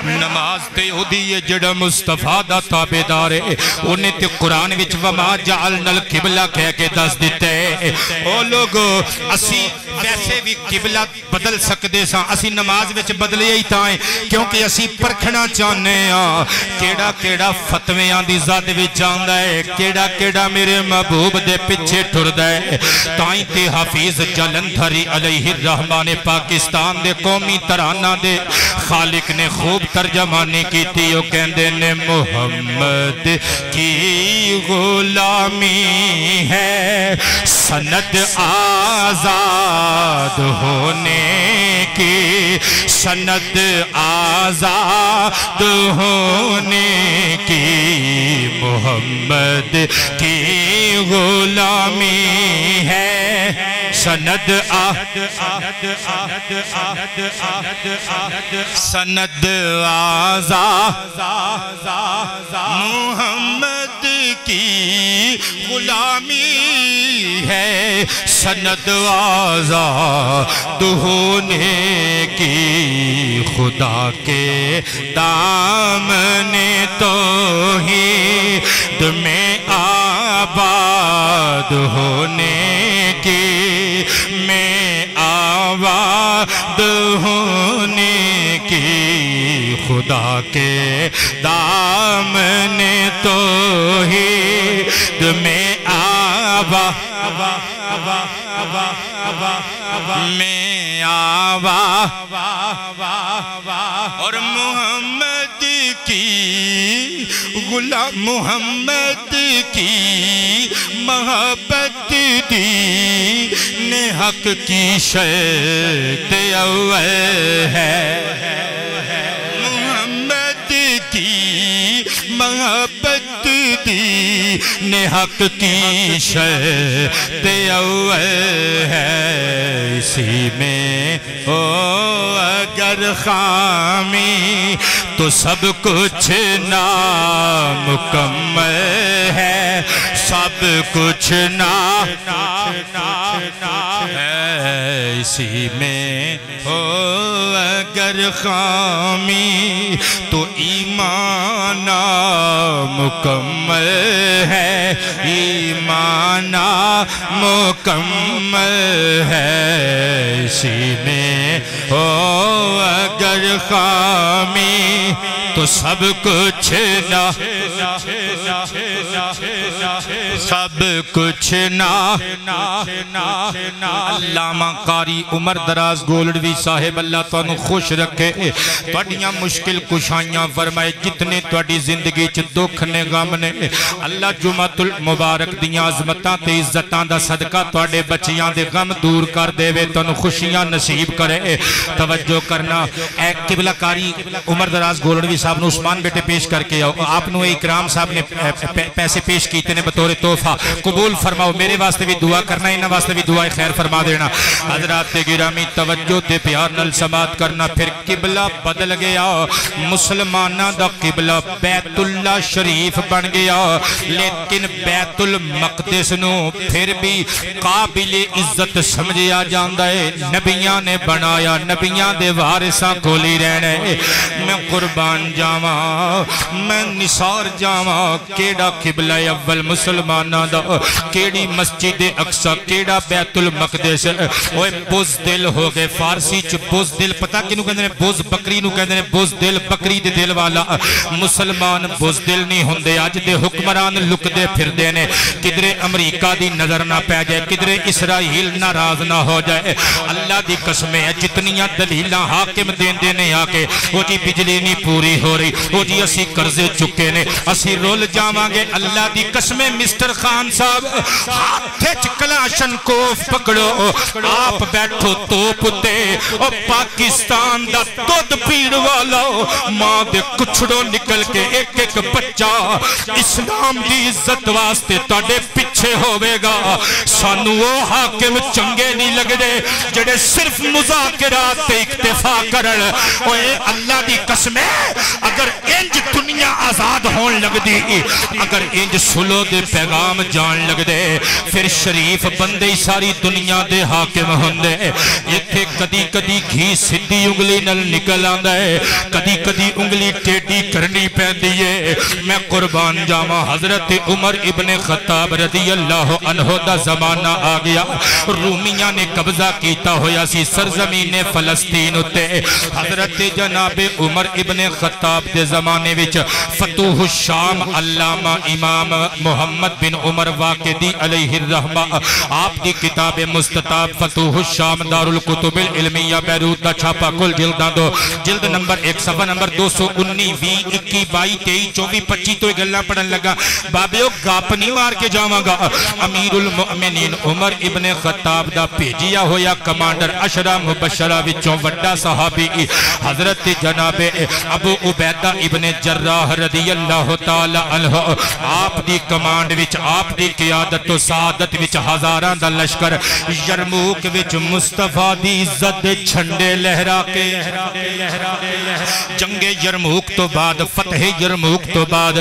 نماز تے ہو دی ہے جڑا مصطفیٰ دا تابعدار ہے انہیں تے قرآن وچ وما جعلنا القبلہ کہہ کے دس دیتے ہیں او لوگو اسی ویسے بھی قبلہ بدل سکتے ساں اسی نماز وچ بدلے ہی تائیں کیونکہ اسی پرکھنا چاہنے ہاں کیڑا فتویاں دی زد وچ آندا ہے کیڑا میرے محبوب دے پیچھے ٹردا ہے تائیں تے حافظ جلندھری علیہ الرحمہ نے پاکستان دے قومی ترانہ دے خالق نے خوب ترجمہ ترجمانی کی تھی وہ کہندے نے محمد کی غلامی ہے سند آزاد ہونے کی سند آزاد ہونے کی محمد کی غلامی ہے سند سند آزاد محمد کی غلامی ہے سند آزاد ہونے کی خدا کے دامن توحید میں آباد ہونے کی میں آباد ہونے کی خدا کے دامن توحید میں آباد میں آباد اور محمد کی غلام محمد کی محبت دین حق کی شرط اول ہے محمد کی محبت دین حق کی شرط اول ہے اسی میں ہو اگر خامی تو سب کچھ نامکمل ہے سب کچھ ہے اسی میں ہو اگر خامی تو ایمان مکمل ہے ایمان مکمل ہے اسی میں ہو اگر خامی تو سب کچھ نہ سب کچھ نہ علامہ قاری عمر دراز گولڈوی صاحب اللہ تانوں خوش رکھے تواڈیاں مشکل کشائیاں فرمائے جتنے تواڈی زندگی چ دکھ نے غم نے اللہ جمعۃ المبارک دیاں عظمتاں تے عزتاں دا صدقہ تواڈے بچیاں دے غم دور کر دے تانوں خوشیاں نصیب کرے توجہ کرنا اے قبلہ کاری عمر دراز گولڈوی صاحب نے عثمان بیٹے پیش کر کے آپ نے اکرام صاحب نے پیسے پیش کیتے نے بطور تحفہ قبول فرماؤ میرے واسطے بھی دعا کرنا انہاں واسطے بھی دعا خیر فرما دینا حضرات گرامی توجہ تے پیار نال سماعت کرنا پھر قبلہ بدل گیا مسلمانہ دا قبلہ بیت اللہ شریف بن گیا لیکن بیت المقدس نو پھر بھی قابل عزت سمجھیا جاندہ ہے نبیاں نے بنایا نبیاں دے وارثاں کھولی رہنے میں قربان جاواں میں نثار جاواں کیڑا قبلہ اول مسلمانہ دا کیڑی مسجد اقصی کیڑا بیت المقدس اوے بزدل ہو گئے فارسی چ بزدل پتہ کینوں کہندے نے بز بکری نو کہندے نے بزدل بکری دے دل والا مسلمان بزدل نہیں ہوندے اج دے حکمران لکدے پھردے نے کدھر امریکہ دی نظر نہ پے جائے کدھر اسرائیل ناراض نہ ہو جائے اللہ دی قسم ہے جتنیاں دلیلاں حاکم دیندے نے آ کے او جی بجلی نہیں پوری ہو رہی او جی اسی قرضے چکے نے اسی رول جاواں گے اللہ دی قسم مسٹر خان صاحب ہاتھ وچ کلاشن کوف پکڑو آپ بیٹھو توپ تے او پاکستان دا دودھ پیڑ والا ماں دے کچھڑوں نکل کے ایک ایک بچہ اسلام دی عزت واسطے تاڑے پیچھے ہوئے گا سانو وہ حاکم چنگے نہیں لگ دے جڑے صرف مذاکرات تے اکتفا کرن اوے اللہ دی قسم ہے اگر انج دنیا آزاد ہون لگ دی اگر انج سلو دے پیغام جان لگ دے پھر شریف بندے ساری دنیا دے حاکم ہوندے ایتھے کدی کدی گھی سدھی انگلی نل نکل آندا ہے کدی کدی انگلی ٹیڈی کرنی پیندی ہے میں قربان جاواں حضرت عمر ابن خطاب رضی اللہ عنہ دا زمانہ آ گیا رومیاں نے قبضہ کیتا ہویا سی سرزمین فلسطین اتے حضرت جناب عمر ابن خطاب دے زمانے وچ فتوح الشام علامہ امام محمد محمد بن عمر واقدی علیہ الرحمہ آپ دی کتاب مستطاب فتوح الشام دار الکتب العلمیہ بیروت دا چھاپا کل جلداں دو جلد نمبر 1 صفحہ نمبر 219 20 21 22 23 24 25 تو گلاں پڑھن لگا بابیو گاپ نہیں مار کے جاواں گا امیر المؤمنین عمر ابن خطاب دا بھیجیا ہویا کمانڈر عشرہ مبشرہ وچوں وڈا صحابی حضرت جناب ابو عبیدہ ابن جراح رضی اللہ تعالی عنہ آپ دی کمانڈ وچ آپ دی قیادت و سعادت وچ ہزاراں دا لشکر یرموک وچ مصطفیٰ دی عزت جھنڈے لہرا کے جنگ یرموک تو بعد فتح یرموک تو بعد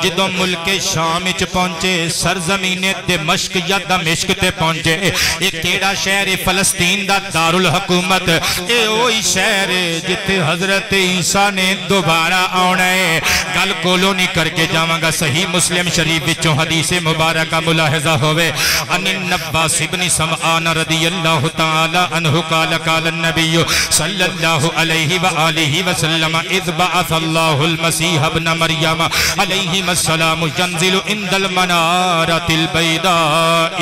جدوں ملک شام وچ پہنچے سرزمین دمشق یا دمشق تے پہنچے ایک کیڑا شہر فلسطین دا دارالحکومت اے وہی شہر جتے حضرت عیسیٰ نے دوبارہ آنا ہے گل کولو نہیں کر کے جاواں گا صحیح مسلم شریف وچوں حدیث مبارکہ ملاحظہ ہوئے ان النباس ابن سمعان رضی اللہ تعالی عنہ قال قال النبی صلی اللہ علیہ وآلہ وسلم اذ بعث اللہ المسیح ابن مریم علیہ السلام ينزل عند المنارة البیداء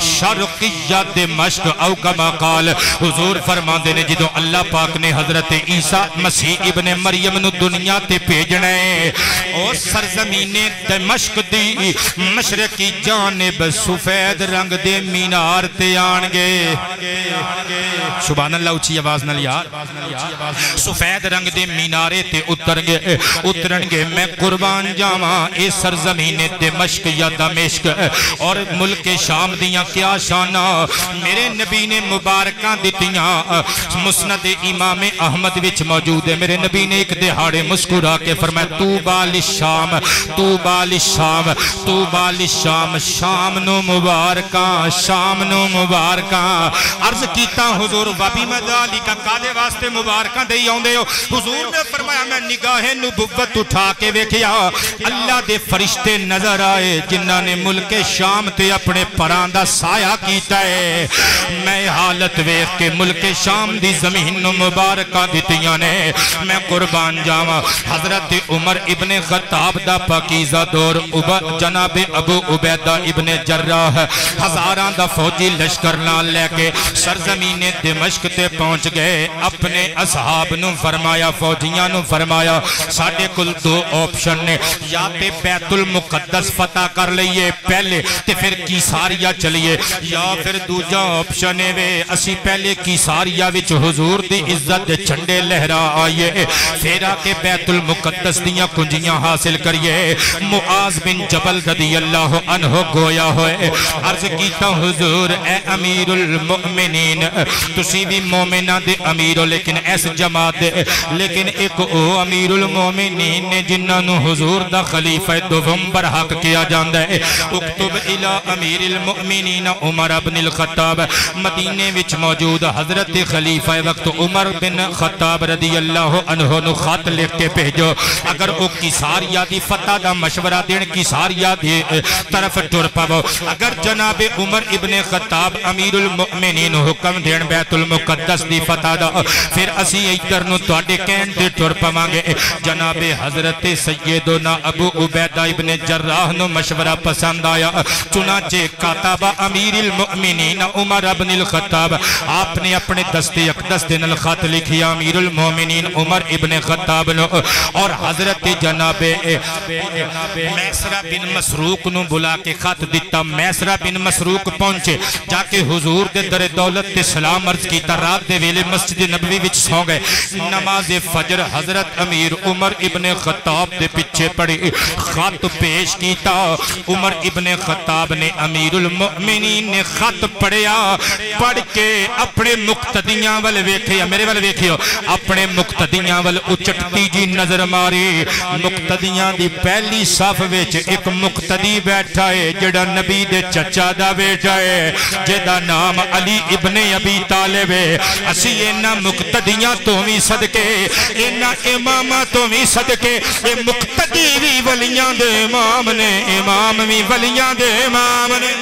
شرقیہ دمشق او کما قال حضور فرما دینے جدو اللہ پاک نے حضرت عیسیٰ مسیح ابن مریم نو دنیا تے بھیجنے اور سرزمین دمشق دی مشرقی جانب سفید رنگ دے مینار تے آنگے سبحان اللہ اچھی آواز نہ یار سفید رنگ دے مینارے تے اترنگے میں قربان جاواں اے سرزمین دمشق یا دمشق اور ملک شام دیاں کیا شانہ میرے نبی نے مبارکاں دیتیاں مسند امام احمد وچ موجود ہے میرے نبی نے ایک دہاڑے مسکرا کے فرمایا توبہ للشام توبہ للشام توبہ للشام شام نو مبارکاں شام نو مبارکاں عرض کیتا حضور وابی مدالی کا کالے واسطے مبارکاں دے آؤندے ہو حضور نے فرمایا میں نگاہ نبوت اٹھا کے ویکھیا اللہ دے فرشتے نظر آئے جنہاں نے ملک شام تے اپنے پران دا سایہ کیتا ہے میں حالت ویکھ کے ملک شام دی زمین نو مبارکاں دیتیاں نے میں قربان جاواں حضرت عمر ابن خطاب دا پاکیزہ دور جناب ابو عبیدہ ابن جراح ہزاراں دا فوجی لشکر نال لے کے سرزمین دمشق تے پہنچ گئے اپنے اصحاب نو فرمایا فوجیاں نو فرمایا ساڑھے کل دو آپشن نے یا تے بیت المقدس فتح کر لئیے پہلے تے پھر کیساریہ چلیے یا پھر دوجہ آپشن ہے اسی پہلے کیساریہ وچ حضور دی عزت جھنڈے لہرا آئیے پھر آکے بیت المقدس دیاں کنجیاں حاصل کریے معاذ بن جبل رضی اللہ عنہ گویا ہوئے عرض کیتا حضور اے امیر المؤمنین تسی بھی مومنہ دے امیر ہو لیکن ایس جماعت دے لیکن ایک او امیر المؤمنین نے جنہاں نو حضور دا خلیفہ دوم برحق کیا جاندہ ہے اکتب الى امیر المؤمنین عمر بن الخطاب مدینے وچ موجود حضرت خلیفہ وقت عمر بن خطاب رضی اللہ عنہ نو خط لکھ کے بھیجو اگر او کیساریہ دی فتح دا مشورہ دین کیساریہ دی طرف ٹر پاو اگر جناب عمر ابن خطاب امیر المؤمنین حکم دین بیت المقدس دی فتح دا پھر اسی ایتر نو توڑے کہن دے ٹر پاوانگے جناب حضرت سیدنا ابو عبیدہ ابن جراح نو مشورہ پسند آیا چنانچہ کاتبہ امیر المؤمنین عمر بن الخطاب آپ نے اپنے دستے اقدس دن الخط لکھیا امیر المؤمنین عمر ابن خطاب نو اور حضرت جناب میسرہ بن مسروق نو بلا کے خط دیتا میسرہ بن مسروق پہنچے جا کے حضور دے در دولت تے سلام عرض کیتا رات دے ویلے مسجد نبوی وچ سو گئے نماز فجر حضرت امیر عمر ابن خطاب دے پچھے پڑی خط پیش کیتا عمر ابن خطاب نے امیر المؤمنین نے خط پڑھیا پڑھ کے اپنے مقتدیاں وال ویکھیا میرے وال ویکھیو اپنے مقتدیاں وال اچٹتی جی نظر ماری مقتدیاں دی پہلی صف وچ ایک مقتدی بیٹھا ہے جڑا نبی دے چچا دا بیٹا ہے جدا نام علی ابن ابی طالب ہے اسی اینا مقتدیاں تو بھی صدقے اینا امامہ تو بھی صدقے اے مقتدی بھی ولیاں دے امام نے امام بھی ولیاں دے امام نے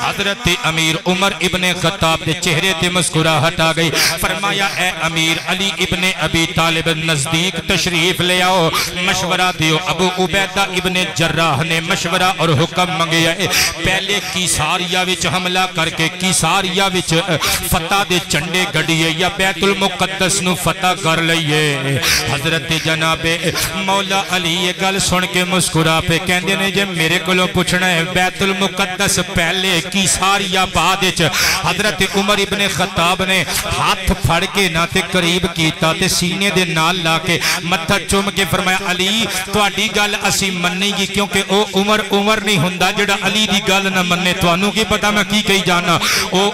حضرت امیر عمر ابن خطاب دے چہرے تے مسکراہٹ آ گئی فرمایا اے امیر علی ابن ابی طالب نزدیک تشریف لے آؤ مشورہ دیو ابو عبیدہ ابن ابن جراح نے مشورہ اور حکم منگے ہے پہلے کیساریہ وچ حملہ کر کے کیساریہ وچ فتح دے چنڈے گڑیے یا بیت المقدس نو فتح کر لئیے حضرت جناب مولا علی یہ گل سن کے مسکرا پہ کہندے نے جے میرے کولوں پوچھنا ہے بیت المقدس پہلے کیساریہ بعد وچ حضرت عمر ابن خطاب نے ہاتھ پھڑ کے نہ تے قریب کیتا تے سینے دے نال لا کے متھا چوم کے فرمایا علی تہاڈی گل اسی مننی گی کیونکہ او عمر نہیں ہوندا جڑا علی دی گل نہ مننے تانوں کی پتہ میں کی کہی جانا او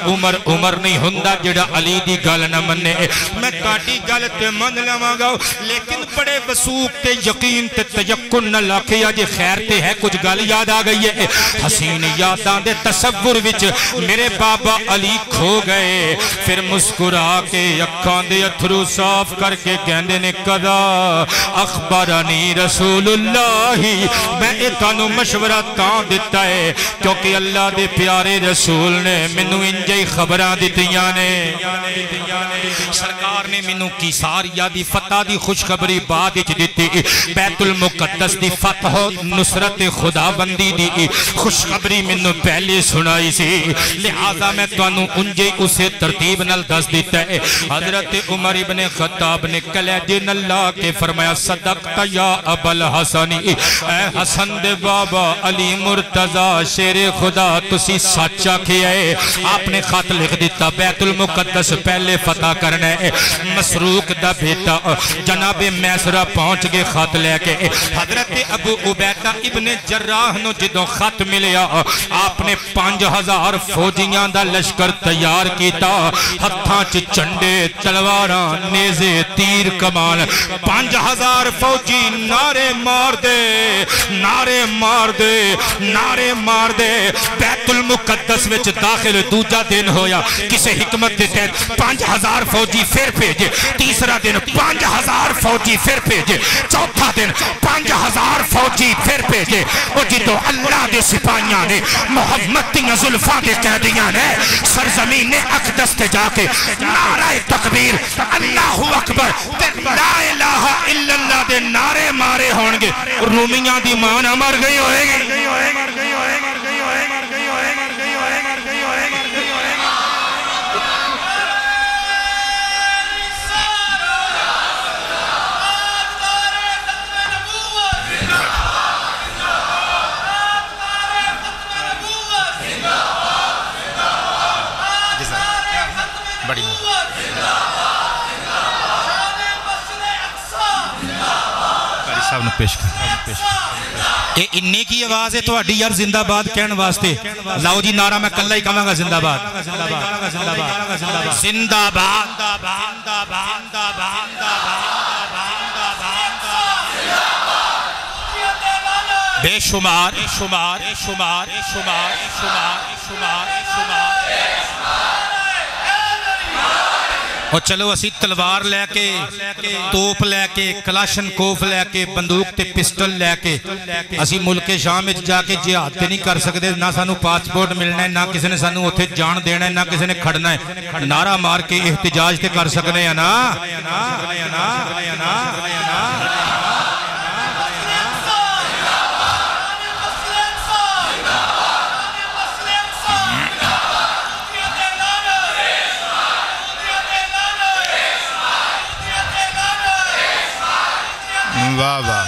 عمر نہیں ہوندا جڑا علی دی گل نہ مننے میں تہاڈی گل تے من لواں گا لیکن بڑے وثوق تے یقین تے تیقن نہ لاکھیا جے خیر تے ہے کچھ گل یاد آ گئی ہے حسین یاداں دے تصور وچ میرے بابا علی کھو گئے پھر مسکرا کے اکھاں دے اتھرو صاف کر کے کہندے نے قضا اخبرنی رسول اللہ میں تانوں مشورہ تاں دیتا ہے کیونکہ اللہ دے پیارے رسول نے مینوں انجے خبراں دتیاں نے سرکار نے مینوں کیساریہ دی فتح دی خوشخبری بعد وچ دتی بیت المقدس دی فتح و نصرت خداوندی دی خوشخبری مینوں پہلے سنائی سی لہذا میں تانوں انجے اسے ترتیب نال دس دیتا ہے حضرت عمر ابن خطاب نے کلیجے نال لا کے فرمایا صدقت یا ابا الحسن اے حسن دے بابا علی مرتضی شیر خدا تسی سچ آکھیا ہے آپ نے خط لکھ دیتا بیت المقدس پہلے فتح کرنا ہے مسروق دا بیٹا جناب میسرہ پہنچ گئے خط لے کے حضرت ابو عبیدہ ابن جراح نو جدوں خط ملیا آپ نے 5000 فوجیاں دا لشکر تیار کیتا ہتھاں چ چنڈے تلواراں نیزے تیر کمان 5000 فوجی نعرے مار دے نعرے مار دے نعرے مار دے بیت المقدس وچ داخل دوجا دن ہویا کسے حکمت دے تحت 5000 فوجی پھر بھیجے تیسرا دن 5000 فوجی پھر بھیجے چوتھا دن 5000 فوجی پھر بھیجے اور جدو اللہ دے سپاہیاں نے محمد دیا زلفاں دے قیدیاں نے سرزمین اقدس تے جا کے نعرہ تکبیر اللہ اکبر لا الہ الا اللہ دے نعرے مارے ہونگے رومیاں دی ماں مر گئی ہوئے گی بڑی قاری صاحب نے پیش کر اے انی کی آواز ہے تو اڈی یار زندہ باد کہن واسطے لاؤ جی نعرہ میں کلہ ہی کہاں گا زندہ باد زندہ باد بے شمار شمار شمار شمار شمار شمار شمار اور چلو اسی تلوار لے کے توپ لے کے کلاشن کوف لے کے بندوق تے پسٹل لے کے اسی ملک شام میں جا کے جہاد تے نہیں کر سکتے نہ سانو پاسپورٹ ملنا ہے نہ کسی نے سانو اتھے جان دینا ہے نہ کسی نے کھڑنا ہے نعرہ مار کے احتجاج تے کر سکنے ہیں نا واہ واہ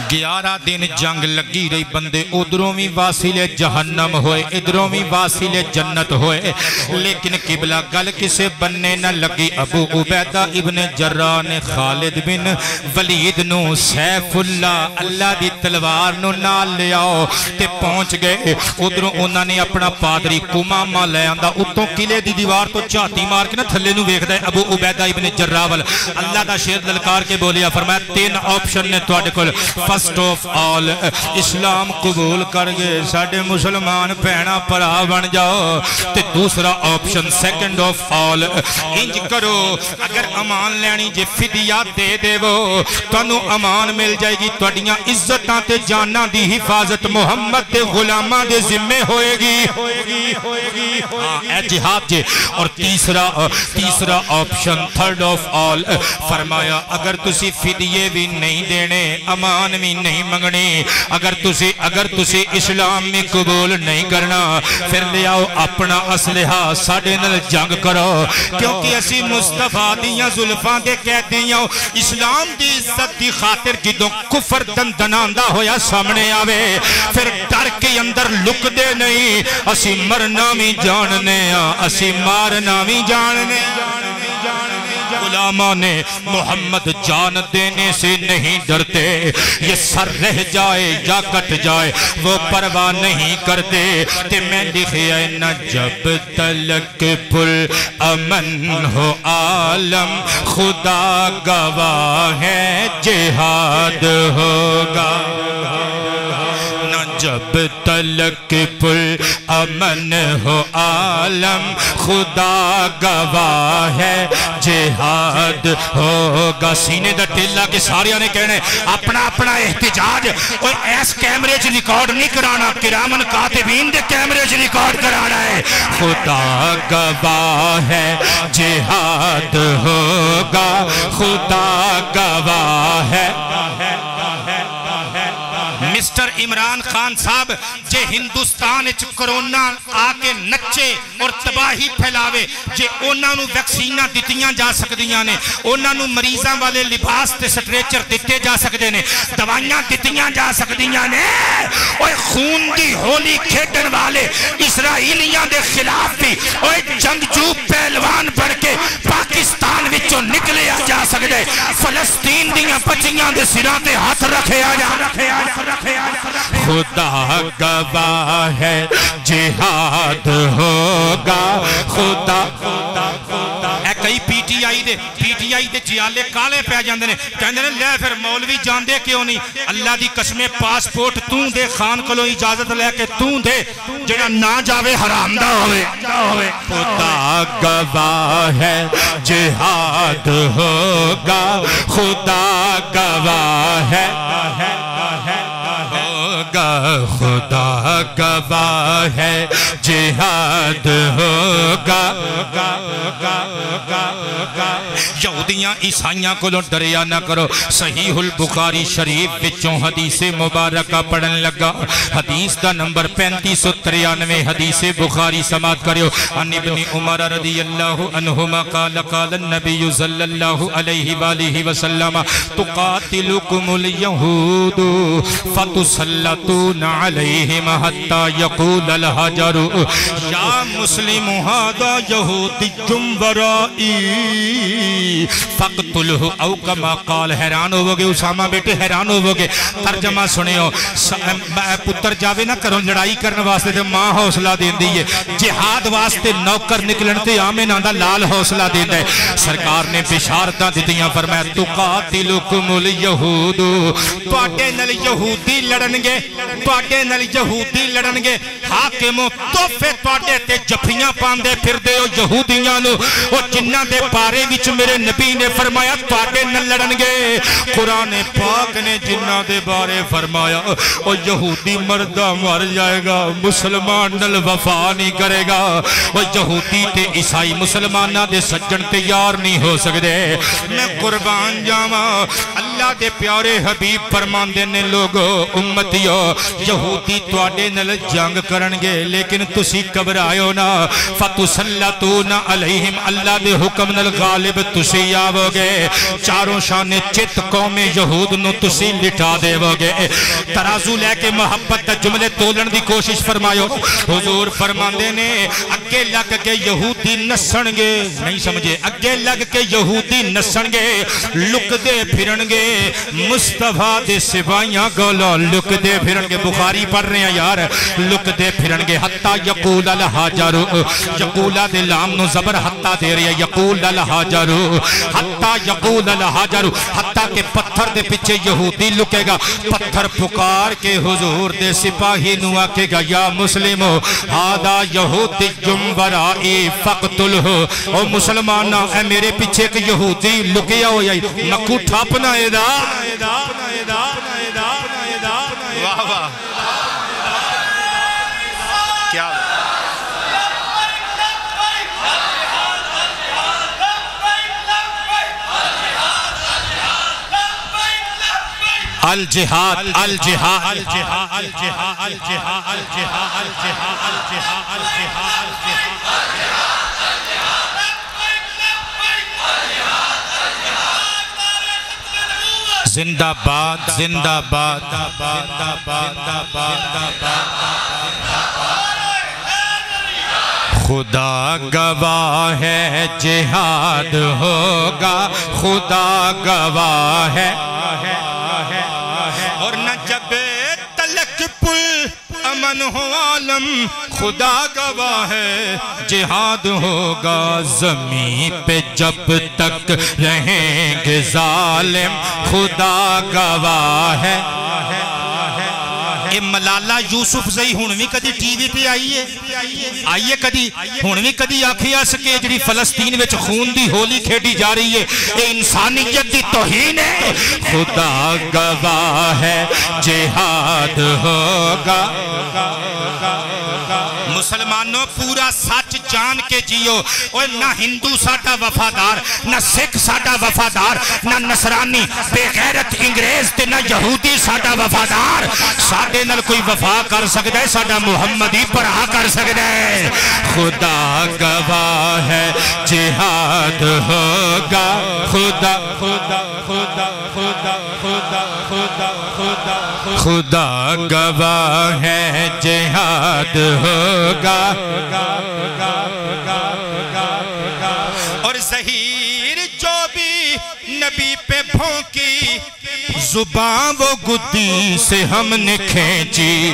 11 دن جنگ لگی رہی بندے ادھروں بھی واصل جہنم ہوئے ادھروں بھی واصل جنت ہوئے لیکن قبلہ گل کسے بننے نہ لگی ابو عبیدہ ابن جراح نے خالد بن ولید نو سیف اللہ اللہ دی تلوار نو نال لے آؤ تے پہنچ گئے ادھروں انہوں نے اپنا پادری کمامہ لے آندہ اتوں قلعے دی دیوار تو چاہتی مار کے نہ تھلے نو ویکھ دے ابو عبیدہ ابن جراح اللہ دا شیر للکار کے بولیا فرمایا 3 آپشن نے تو آڈے کل فرسٹ آف آل اسلام قبول کر گئے ساڑھے مسلمان پہنا پرا بن جاؤ تے دوسرا آپشن سیکنڈ آف آل انج کرو اگر امان لینی جے فدیہ دے دے وہ تنو امان مل جائے گی توڑیاں عزتاں تے جانا دی حفاظت محمد دے غلامہ دے ذمہ ہوئے گی اے جہاد جے اور تیسرا آپشن تھرڈ آف آل فرمایا اگر تسی فدیے بھی نہیں دینے امان بھی نہیں منگنی اگر تسی اسلام میں قبول نہیں کرنا پھر لے آؤ اپنا اسلحہ ساڑھے نل جنگ کرو کیونکہ اسی مصطفیٰ دیاں ظلفاں دے کہتے ہیں اسلام دی عزت دی خاطر جدوں کفر دندناندہ ہویا سامنے آوے پھر ڈر کے اندر لک دے نہیں اسی مرنا بھی جاننے اسی مارنا بھی جاننے غلامہ نے محمد جان دینے سے نہیں ڈرتے یہ سر رہ جائے یا کٹ جائے وہ پرواہ نہیں کرتے تے میں لکھیا نہ جب تلک پر امن ہو عالم خدا گواہ ہے جہاد ہوگا جب تلک پر امن ہو عالم خدا گواہ ہے جہاد ہوگا سینے دا ٹیلہ کے ساریاں نے کہنے اپنا احتجاج کوئی ایس کیمرے چ ریکارڈ نہیں کرانا کرامن کاتبین دے کیمرے چ ریکارڈ کرانا ہے خدا گواہ ہے جہاد ہوگا خدا گواہ ہے مسٹر عمران خان صاحب جے ہندوستان اچ کرونا آکے نچے اور تباہی پھیلاوے جے اونا نو ویکسینہ دیتیاں جا سکدیاں نے اونا نو مریضاں والے لباس تے سٹریچر دیتے جا سکدے نے دوائیاں دیتیاں جا سکدیاں نے اوہ خون دی ہولی کھیٹن والے اسرائیلیاں دے خلاف بھی اوہ جنگجو پہلوان بڑھ کے پاکستان وچوں نکلے جا سکدے فلسطین دیاں بچیاں دے سراں تے ہاتھ رکھے آجا خدا گواہ ہے جہاد ہوگا خدا اے کئی پی ٹی آئی دے جیالے کالے پہ جاندے نے کہندے نے لے پھر مولوی جاندے کیوں نہیں اللہ دی قسم پاسپورٹ توں دے خان کلو اجازت لے کے توں دے جڑا نہ جاوے حرام دا ہوئے خدا گواہ ہے جہاد ہوگا خدا گواہ ہے خدا گواہ ہے جہاد ہوگا یہودیاں عیسائیاں کو لو ڈریا نہ کرو صحیح البخاری شریف وچوں حدیث مبارکہ پڑھن لگا حدیث دا نمبر 3593 حدیث بخاری سماعت کریو ان ابن عمر رضی اللہ عنہما قال قال النبی صلی اللہ علیہ وآلہ وسلم تقاتلکم الیہود فتسلطون علیہم حتی یقول الحجر یا مسلم هذا یہودی ورائي فقتلہ او کما قال حیران ہوگے اسامہ بیٹے حیران ہوگے ترجمہ سنیو پتر جاوے نہ کرو لڑائی کرنے واسطے تے ماں حوصلہ دین دیئے جہاد واسطے نوکر نکلن تے آمین آندہ لال حوصلہ دین دے سرکار نے بشارتاں دیتیاں فرمایا تقاتلکم الیہود پاٹے نل یہودی لڑنگے حاکموں توفے پاٹے تے جفیاں پاندے پھر دے یہودیاں لو وہ جنہ دے پارے وچ میرے نبی نے فرمایا پاٹے نہ لڑنگے قرآن پاک نے جنہ دے بارے فرمایا وہ یہودی مردہ مر جائے گا مسلمان نل وفا نہیں کرے گا وہ یہودی تے عیسائی مسلمانہ دے سجن تیار نہیں ہو سکتے میں قربان جاما اللہ دے پیارے حبیب فرمان دینے لوگو امتیو یہودی توڑے نل جنگ کرنگے لیکن تسی کبرائیو نا فتسلطون علیہم اللہ دے حکم نل غالب تسی آو گے چاروں شان چت قوم یہود نو تسی لٹا دے وہ گے ترازو لے کے محبت جملے تولن دی کوشش فرمایو حضور فرماندے نے اگے لگ کے یہودی نسنگے نہیں سمجھے اگے لگ کے یہودی نسنگے لک دے پھرنگے مصطفیٰ دے سپاہیاں گولو لک دے پھرنگے بخاری پڑھ رہے ہیں یار لک دے پھرنگے حتی یقول الحجر یقولہ دے لام نو زبر حتی دے رہے ہیں یقول الحجر حتی یقول الحجر حتیٰ کہ پتھر دے پیچھے یہودی لکے گا پتھر پکار کے حضور دے سپاہی نو آکے گا یا مسلمو ہادا یہودی جمبرائی فقتلہو او مسلمانہ اے میرے پیچھے ایک یہودی لکیا ہو جائی نکو ٹھاپنا ایدہ واہ واہ کیا الجہاد الجہاد الجہاد الجہاد الجہاد الجہاد الجہاد زندہ باد زندہ باد خدا گواہ ہے جہاد ہوگا خدا گواہ ہے اور نہ جب تلک پل امن ہو عالم خدا گواہ ہے جہاد ہوگا زمین پہ جب تک رہیں گے ظالم خدا گواہ ہے ملالہ یوسف زئی ہونوی کدی ٹی وی پہ آئیے کدی ہونوی کدی آکھی آ سکے جڑی فلسطین وچ خون دی ہولی کھیڑی جا رہی ہے اے انسانیت دی توہین ہے خدا گواہ ہے جہاد ہوگا مسلمانوں پورا سچ جان کے جیو اور نہ ہندو ساٹا وفادار نہ سکھ ساٹا وفادار نہ نصرانی بے غیرت انگریز تے نہ یہودی ساٹا وفادار ساٹے نل کوئی وفا کر سکتا ہے ساٹا محمدی پرہا کر سکتا ہے خدا گواہ ہے جہاد ہوگا خدا خدا خدا خدا خدا خدا خدا خدا گواہ ہے جہاد ہوگا اور زہیر جو بھی نبی پہ بھونکی زبان وہ گدی سے ہم نے کھینچی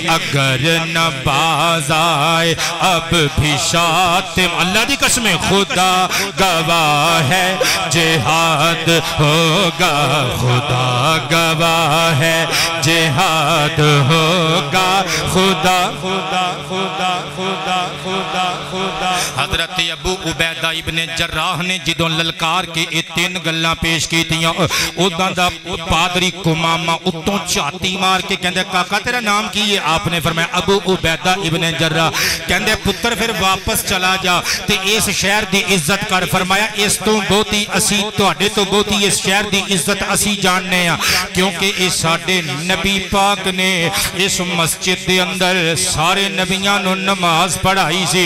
اگر نہ باز آئے اب بھی شاتم اللہ دی قسم خدا گواہ ہے جہاد ہوگا خدا گواہ ہے جہاد ہوگا خدا خدا خدا خدا خدا خدا حضرت ابو عبیدہ ابن جراح نے جدوں للکار کے یہ تین گلاں پیش کی تیاں ادھاں دا پادری کمامہ اتوں چاتی مار کے کہندے کاکا تیرا نام کی یہ آپ نے فرمایا ابو عبیدہ ابن جراح کہندے پتر پھر واپس چلا جا تے اس شہر دی عزت کر فرمایا اس تو بہتی اسی تواڈے تو بہتی اس شہر دی عزت اسی جاننے ہیں کیونکہ اس ساڈے نبی پاک نے اس مسجد دے اندر سارے نبیاں نو نماز پڑھائی سی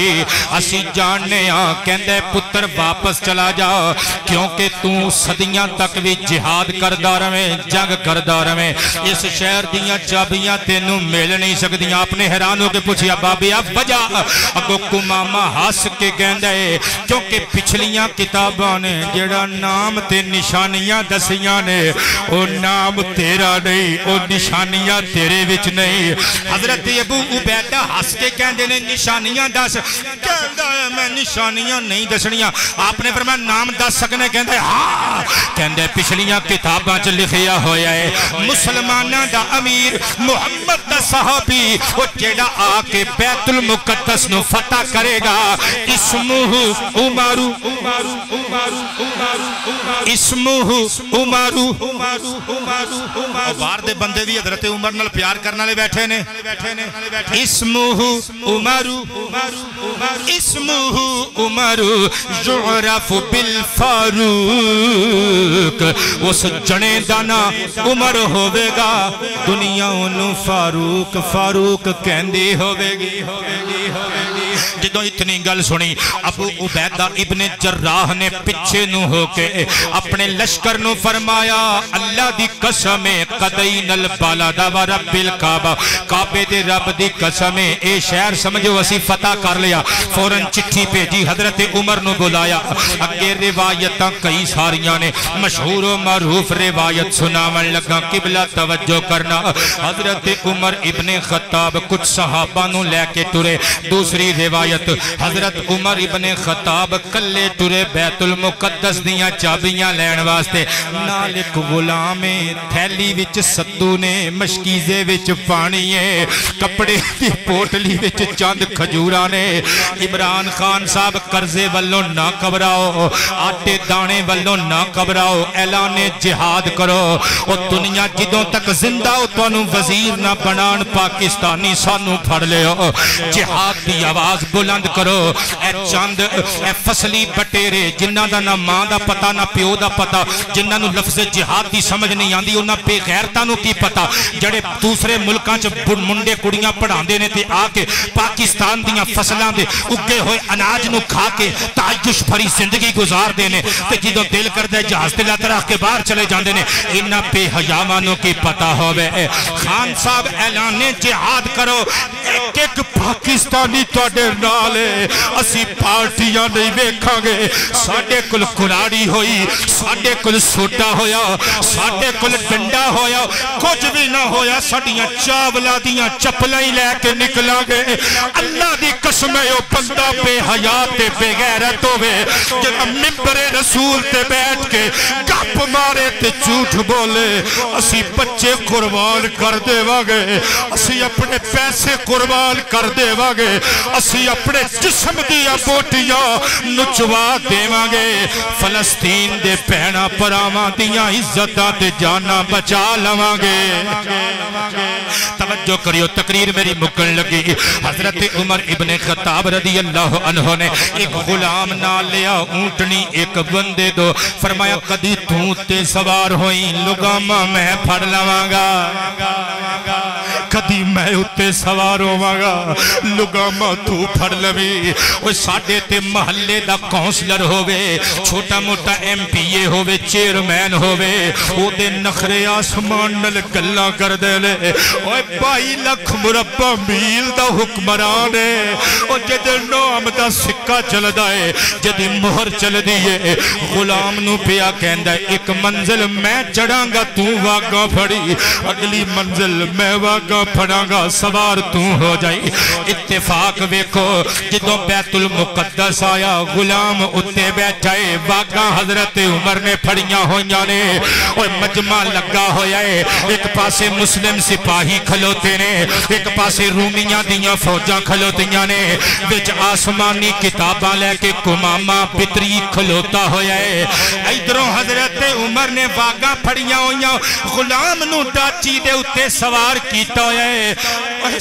اسی جاننے ہیں کہندے پتر واپس چلا جا کیونکہ تو صدیاں تک بھی جہاد کردہ رہے جنگ کردہ رہے اس شہر دیاں چابیاں تینوں مل نہیں سکتیاں آپ نے حیران ہو کے پوچھیا بابی اب وجہ اگو کمامہ ہس کے گہندے کیونکہ پچھلیاں کتاباں نے جڑا نام تے نشانیاں دسیاں نے او نام تیرا نہیں او نشانیاں تیرے وچ نہیں حضرت ابو عبیدہ ہس کے گہندے نے نشانیاں دس کہندہ ہے میں نشانیاں نہیں دسنیاں آپ نے فرمایا نام دس سکنے کہندے ہاں کہندے پچھلیاں کتاباں چ لکھیا ہویا ہے مسلمانہ دا امیر محمد دا صحابی وہ جیڑا آکے بیت المقدس نو فتح کرے گا اسمہ عمرو اسمہ عمرو بار دے بندے بھی حضرت عمر نال پیار کرنا لے بیٹھے نے اسمہ عمرو اسمہ عمرو یعرف بالفاروق اس جنے دانا عمر ہوئے گا دنیا انہوں فاروق فاروق کہندی ہوئے گی جدوں اتنی گل سنی ابو عبیدہ ابن جراح نے پچھے نو ہو کے اپنے لشکر نو فرمایا اللہ دی قسم قدین البلد و رب الکعبہ کعبے دے رب دی قسم اے شہر سمجھو اسی فتح کر لیا فوراں چٹھی بھیجی حضرت عمر نو بلایا اگے روایتاں کئی ساریاں نے مشہور و معروف روایت سناون لگا قبلہ توجہ کرنا حضرت عمر ابن خطاب کچھ صحابہ نو لے کے ٹرے دوسری روایت حضرت عمر ابن خطاب کلے ٹرے بیت المقدس دیاں چابیاں لین واسطے، نال ایک غلام تھیلی وچ ستو نے، مشکیزے وچ پانی ہے، کپڑے دی پوٹلی وچ چند کھجوراں نے۔ عمران خان صاحب قرضے والوں نہ گھبراؤ، آٹے دانے والوں نہ گھبراؤ، اعلان جہاد کرو۔ اور دنیا جدوں تک زندہ ہو تانوں وزیر نہ بنان پاکستانی سانوں پھڑ لیو، جہاد دی آواز بلند کرو۔ اے چند اے فصلی بٹیرے جنہاں دا نہ ماں دا پتہ نہ پیو دا پتہ، جنہاں نوں لفظ جہاد دی سمجھ نہیں آندی، انہاں بے غیرتاں نوں کی پتہ جڑے دوسرے ملکاں چ منڈے کڑیاں پڑھاندے نے تے آ کے پاکستان دیاں فصلاں دے اگے ہوئے اناج نوں کھا کے تعیش بھری زندگی گزار دے نے، تے جدوں دل کردے جہاز تے لت رکھ کے باہر چلے جاندے نے۔ انہاں بے حیاواں کی پتہ ہووے خان صاحب اعلان جہاد کرو، ایک ایک پاکستانی تواڈے نال ہے، اسی پارٹیاں نہیں ویکھاں گے، ساڈے کول کلاڑی ہوئی، ساڈے کول سوٹا ہویا، ساڈے کول ڈنڈا ہویا، کچھ بھی نہ ہویا، ساڈیاں چاولا دیاں چپلاں ہی لے کے نکلاں گے۔ اللہ دی قسم ہے او بندہ بے حیا تے بے غیرت ہوے جڑا منبر رسول تے بیٹھ کے گپ مارے تے جھوٹ بولے۔ اسی بچے قربان کر دے واگے، اسی اپنے پیسے قربان کر دے واگے، اسی اپنے جسم دیا بوٹیاں نچوا دے واگے، فلسطین دے پہنا پراواں دیاں عزتاں تے جانا بچا لواگے۔ توجہ کریو، تقریر میری مکن لگی۔ حضرت عمر ابن خطاب رضی اللہ عنہ نے ایک غلام نہ لیا، اونٹنی ایک بندے دو، فرمایا کدی تو تے سوار ہوئی لگاما میں پھڑ لواگا، کدی میں اتے سوار ہوواگا لگاما تو پھڑ لوی۔ وہ ساڑھے تے محلے دا کونسلر ہووے، چھوٹا موٹا ایم پی اے ہووے، چیئرمین ہووے، او دے نخرے آسمان نل گلہ کر دے لے۔ اوہ 22 لاکھ مربع میل دا حکمران ہے، او جدے نام دا سکہ چل دائے، جدے مہر چل دیئے، غلام نو پیا کہندہ ایک منزل میں چڑھاں گا تو واگاں پھڑی، اگلی منزل میں واگاں پھڑاں گا سوار تو ہو جائی۔ اتفاق ویکھو جدوں بیت المقدس آیا غلام اتے بیٹھائے، واگاں حضرت عمر نے پھڑیاں ہویاں نے، اور مجمع لگا ہویا ہے، ایک پاسے مسلم سپاہی کھلوتے نے، ایک پاسے رومیاں دیاں فوجاں کھلوتیاں نے، وچ آسمانی کتاباں لے کے کمامہ پتری کھلوتا ہویا ہے۔ ادھروں حضرت عمر نے واگاں پھڑیاں ہویاں، غلام نو ڈاچی دے اتے سوار کیتا ہویا ہے،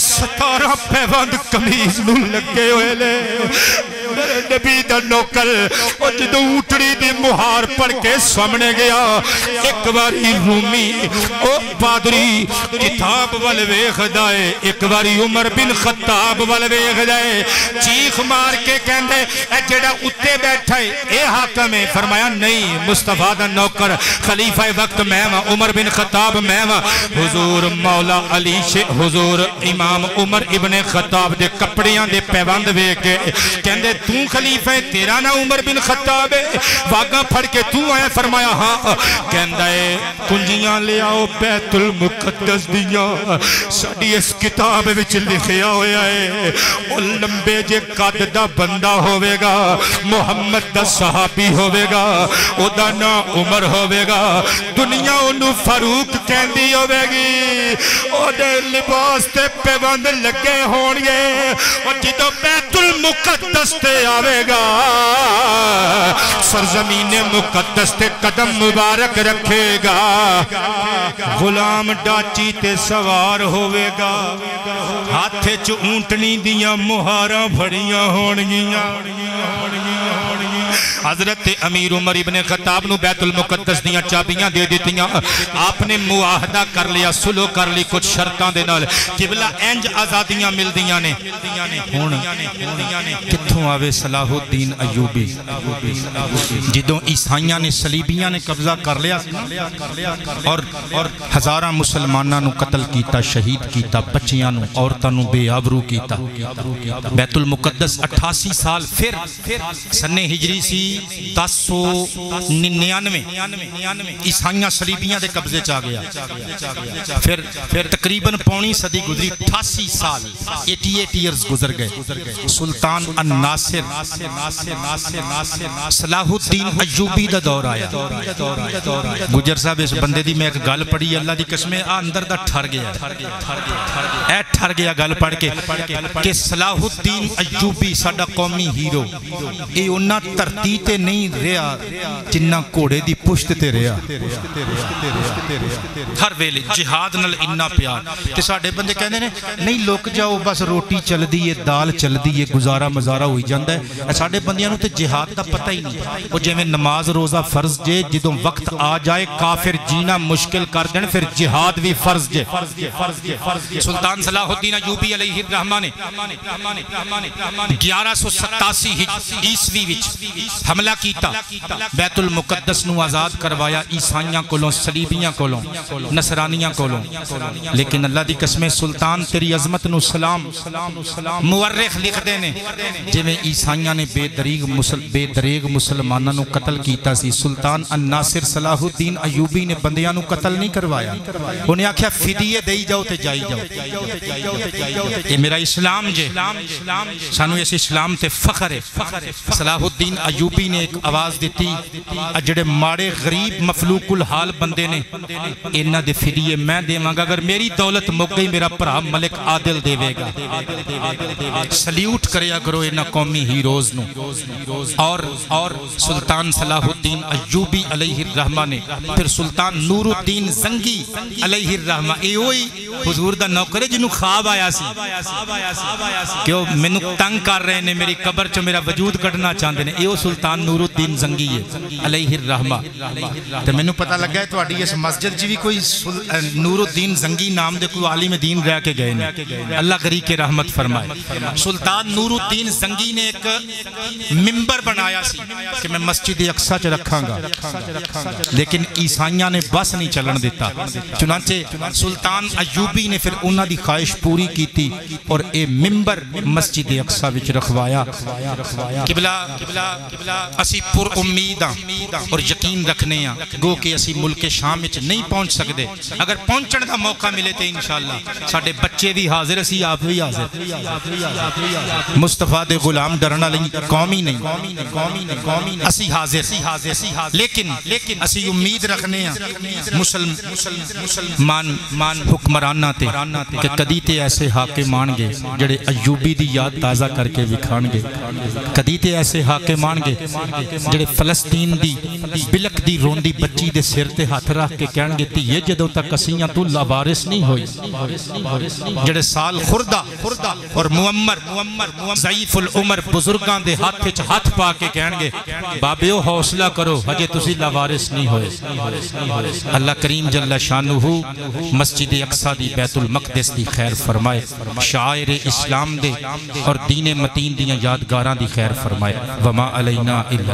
17 پیوند کمیز نو لگے ہوئے لے۔ میرے نبی دا نوکر او جدو اٹھڑی دی مہار پڑھ کے سامنے گیا، ایک باری رومی او پادری کتاب والویخ دائے، ایک باری عمر بن خطاب والویخ دائے، چیخ مار کے کہندے اے جڑا اتے بیٹھا ہے اے حاکم ہے؟ فرمایا نہیں، مصطفیٰ دا نوکر خلیفہ وقت میں عمر بن خطاب میں حضور مولا علی حضور امام عمر ابن خطاب دے کپڑیاں دے پیوند وے کے کہندے تو خلیفہ تیرا نا عمر بن خطاب ہے، واگاں پھڑ کے تو آیا؟ فرمایا ہاں۔ کہندہ ہے کنجیاں لے آؤ بیت المقدس دیاں، ساڑی اس کتاب وچ لکھیا ہویا ہے، او لمبے جے قد دا بندہ ہوئے گا، محمد دا صحابی ہوئے گا، او دا نا عمر ہوئے گا، دنیا انہوں فاروق کہندی ہوئے گی، او دے لباس تے پیوند لگے ہونگے، اور جدو بیت المقدس تے آوے گا سرزمین مقدس تے قدم مبارک رکھے گا، غلام ڈاچی تے سوار ہوئے گا، ہاتھے چ اونٹنی دیاں مہاراں پھڑیاں ہونگیاں۔ حضرت امیر عمر ابن خطاب نو بیت المقدس دیاں چابیاں دے دیتیاں، آپ نے معاہدہ کر لیا، سلو کر لی کچھ شرطاں دے نال، قبلہ انج آزادیاں مل دیاں نے۔ ہون کتھوں آوے صلاح الدین ایوبی، جدوں عیسائیاں نے صلیبیاں نے قبضہ کر لیا اور ہزاراں مسلماناں نو قتل کیتا، شہید کیتا، بچیاں نو عورتاں نو بے آبرو کیتا۔ بیت المقدس 88 سال پھر سن ہجری سی 1099 عیسائیاں صلیبیاں دے قبضے چاہ گیا. پھر تقریباً پونی صدی گزری, 88 سال 88 ایئرز گزر گئے. سلطان الناصر صلاح الدین ایوبی دا دور آیا. گجر صاحب اس بندے دی میں ایک گل پڑھی, اللہ دی قسم اندر دا ٹھر گیا, اے ٹھر گیا گل پڑھ کے کہ صلاح الدین ایوبی ساڈا قومی ہیرو اے انہاں دھرتی تے نہیں رہا جنہ گھوڑے دی پشت تے رہا. ہر ویلے جہاد نال اتنا پیار. تے ساڈے بندے کہندے نے نہیں لک جاؤ بس روٹی چل دی ہے, دال چل دی ہے, گزارا مزارا ہوئی جاندا ہے. ساڈے بندیاں نوں تے جہاد دا پتہ ہی نہیں. او جویں نماز روزہ فرض جے, جدوں وقت آ جائے کافر جینا مشکل کر دین پھر جہاد بھی فرض جے. سلطان صلاح الدین ایوبی علیہ الرحمہ نے 1187 عیسوی وچ حملہ کیتا, بیت المقدس نو آزاد کروایا عیسائیاں کولوں, صلیبیاں کولوں, نصرانیاں کولوں. لیکن اللہ دی قسم سلطان تیری عظمت نو سلام. مورخ لکھدے نے جویں عیسائیاں نے بے دریغ مسلماناں نو قتل کیتا سی, سلطان الناصر صلاح الدین ایوبی نے بندیاں نو قتل نہیں کروایا. انہیں آکھیا فدیے دئی جاؤ تے جائی جاؤ. اے میرا اسلام جے, سانو اس اسلام تے فخر ہے. صلاح الدین ایوبی نے ایک آواز دیتی, جڑے ماڑے غریب مفلوق الحال بندے نے انہاں دے فدیے میں دیواں گا, اگر میری دولت مک گئی میرا بھرا ملک عادل دے گا. سلیوٹ کریا کرو انہاں قومی ہیروز نو. اور سلطان صلاح الدین ایوبی علیہ الرحمہ نے پھر سلطان نور الدین زنگی علیہ الرحمہ, اے ہوئی حضور دا نوکر ہے جنہوں خواب آیا سی کہ وہ مینوں تنگ کر رہے نے, میری قبر چ میرا وجود کڈنا چاہندے نے. اے وہ سلطان نور الدین زنگی ہے علیہ الرحمہ. تے مینوں پتہ لگا ہے تہاڈی اس مسجد چ بھی کوئی نور الدین زنگی نام دے کوئی عالم دین رہ کے گئے نے, اللہ کری کے رحمت فرمائے. سلطان نور الدین زنگی نے ایک ممبر بنایا سی کہ میں مسجد اقصی چ رکھاں گا, لیکن عیسائیاں نے بس نہیں چلن دیتا. چنانچہ سلطان ایوبی نے پھر انہاں دی خواہش پوری کیتی اور اے ممبر مسجد اقصی وچ رکھوایا. قبلہ اسی پر امید اور یقین رکھنے ہیں گو کہ اسی ملک شام وچ نہیں پہنچ سکتے, اگر پہنچن دا موقع ملے تے انشاءاللہ ساڈے بچے بھی حاضر, اسی آپ بھی حاضر. مصطفیٰ دے غلام ڈرن والے قوم ہی نہیں, اسی حاضر. لیکن اسی امید رکھنے ہیں مسلمان حکمراناں تے کہ کدی تے ایسے حاکم آن گے جڑے ایوبی دی یاد تازہ کر کے وکھان گے, کدی تے ایسے حاکم آن گے جڑے فلسطین دی بلک دی روندی بچی دے سر تے ہاتھ رکھ کے کہن گے تیے جدوں تک اسیاں تو لاوارث نہیں ہوئی, جڑے سال خردہ اور معمر ضعیف العمر بزرگاں دے ہاتھ وچ ہاتھ پا کے کہن گے بابیو حوصلہ کرو ہجے تسی لاوارث نہیں ہوئے. اللہ کریم جل شانہ مسجد اقصی دی بیت المقدس دی خیر فرمائے, شاعر اسلام دے اور دین متین دیاں یادگاراں دی خیر فرمائے. وما علینا الا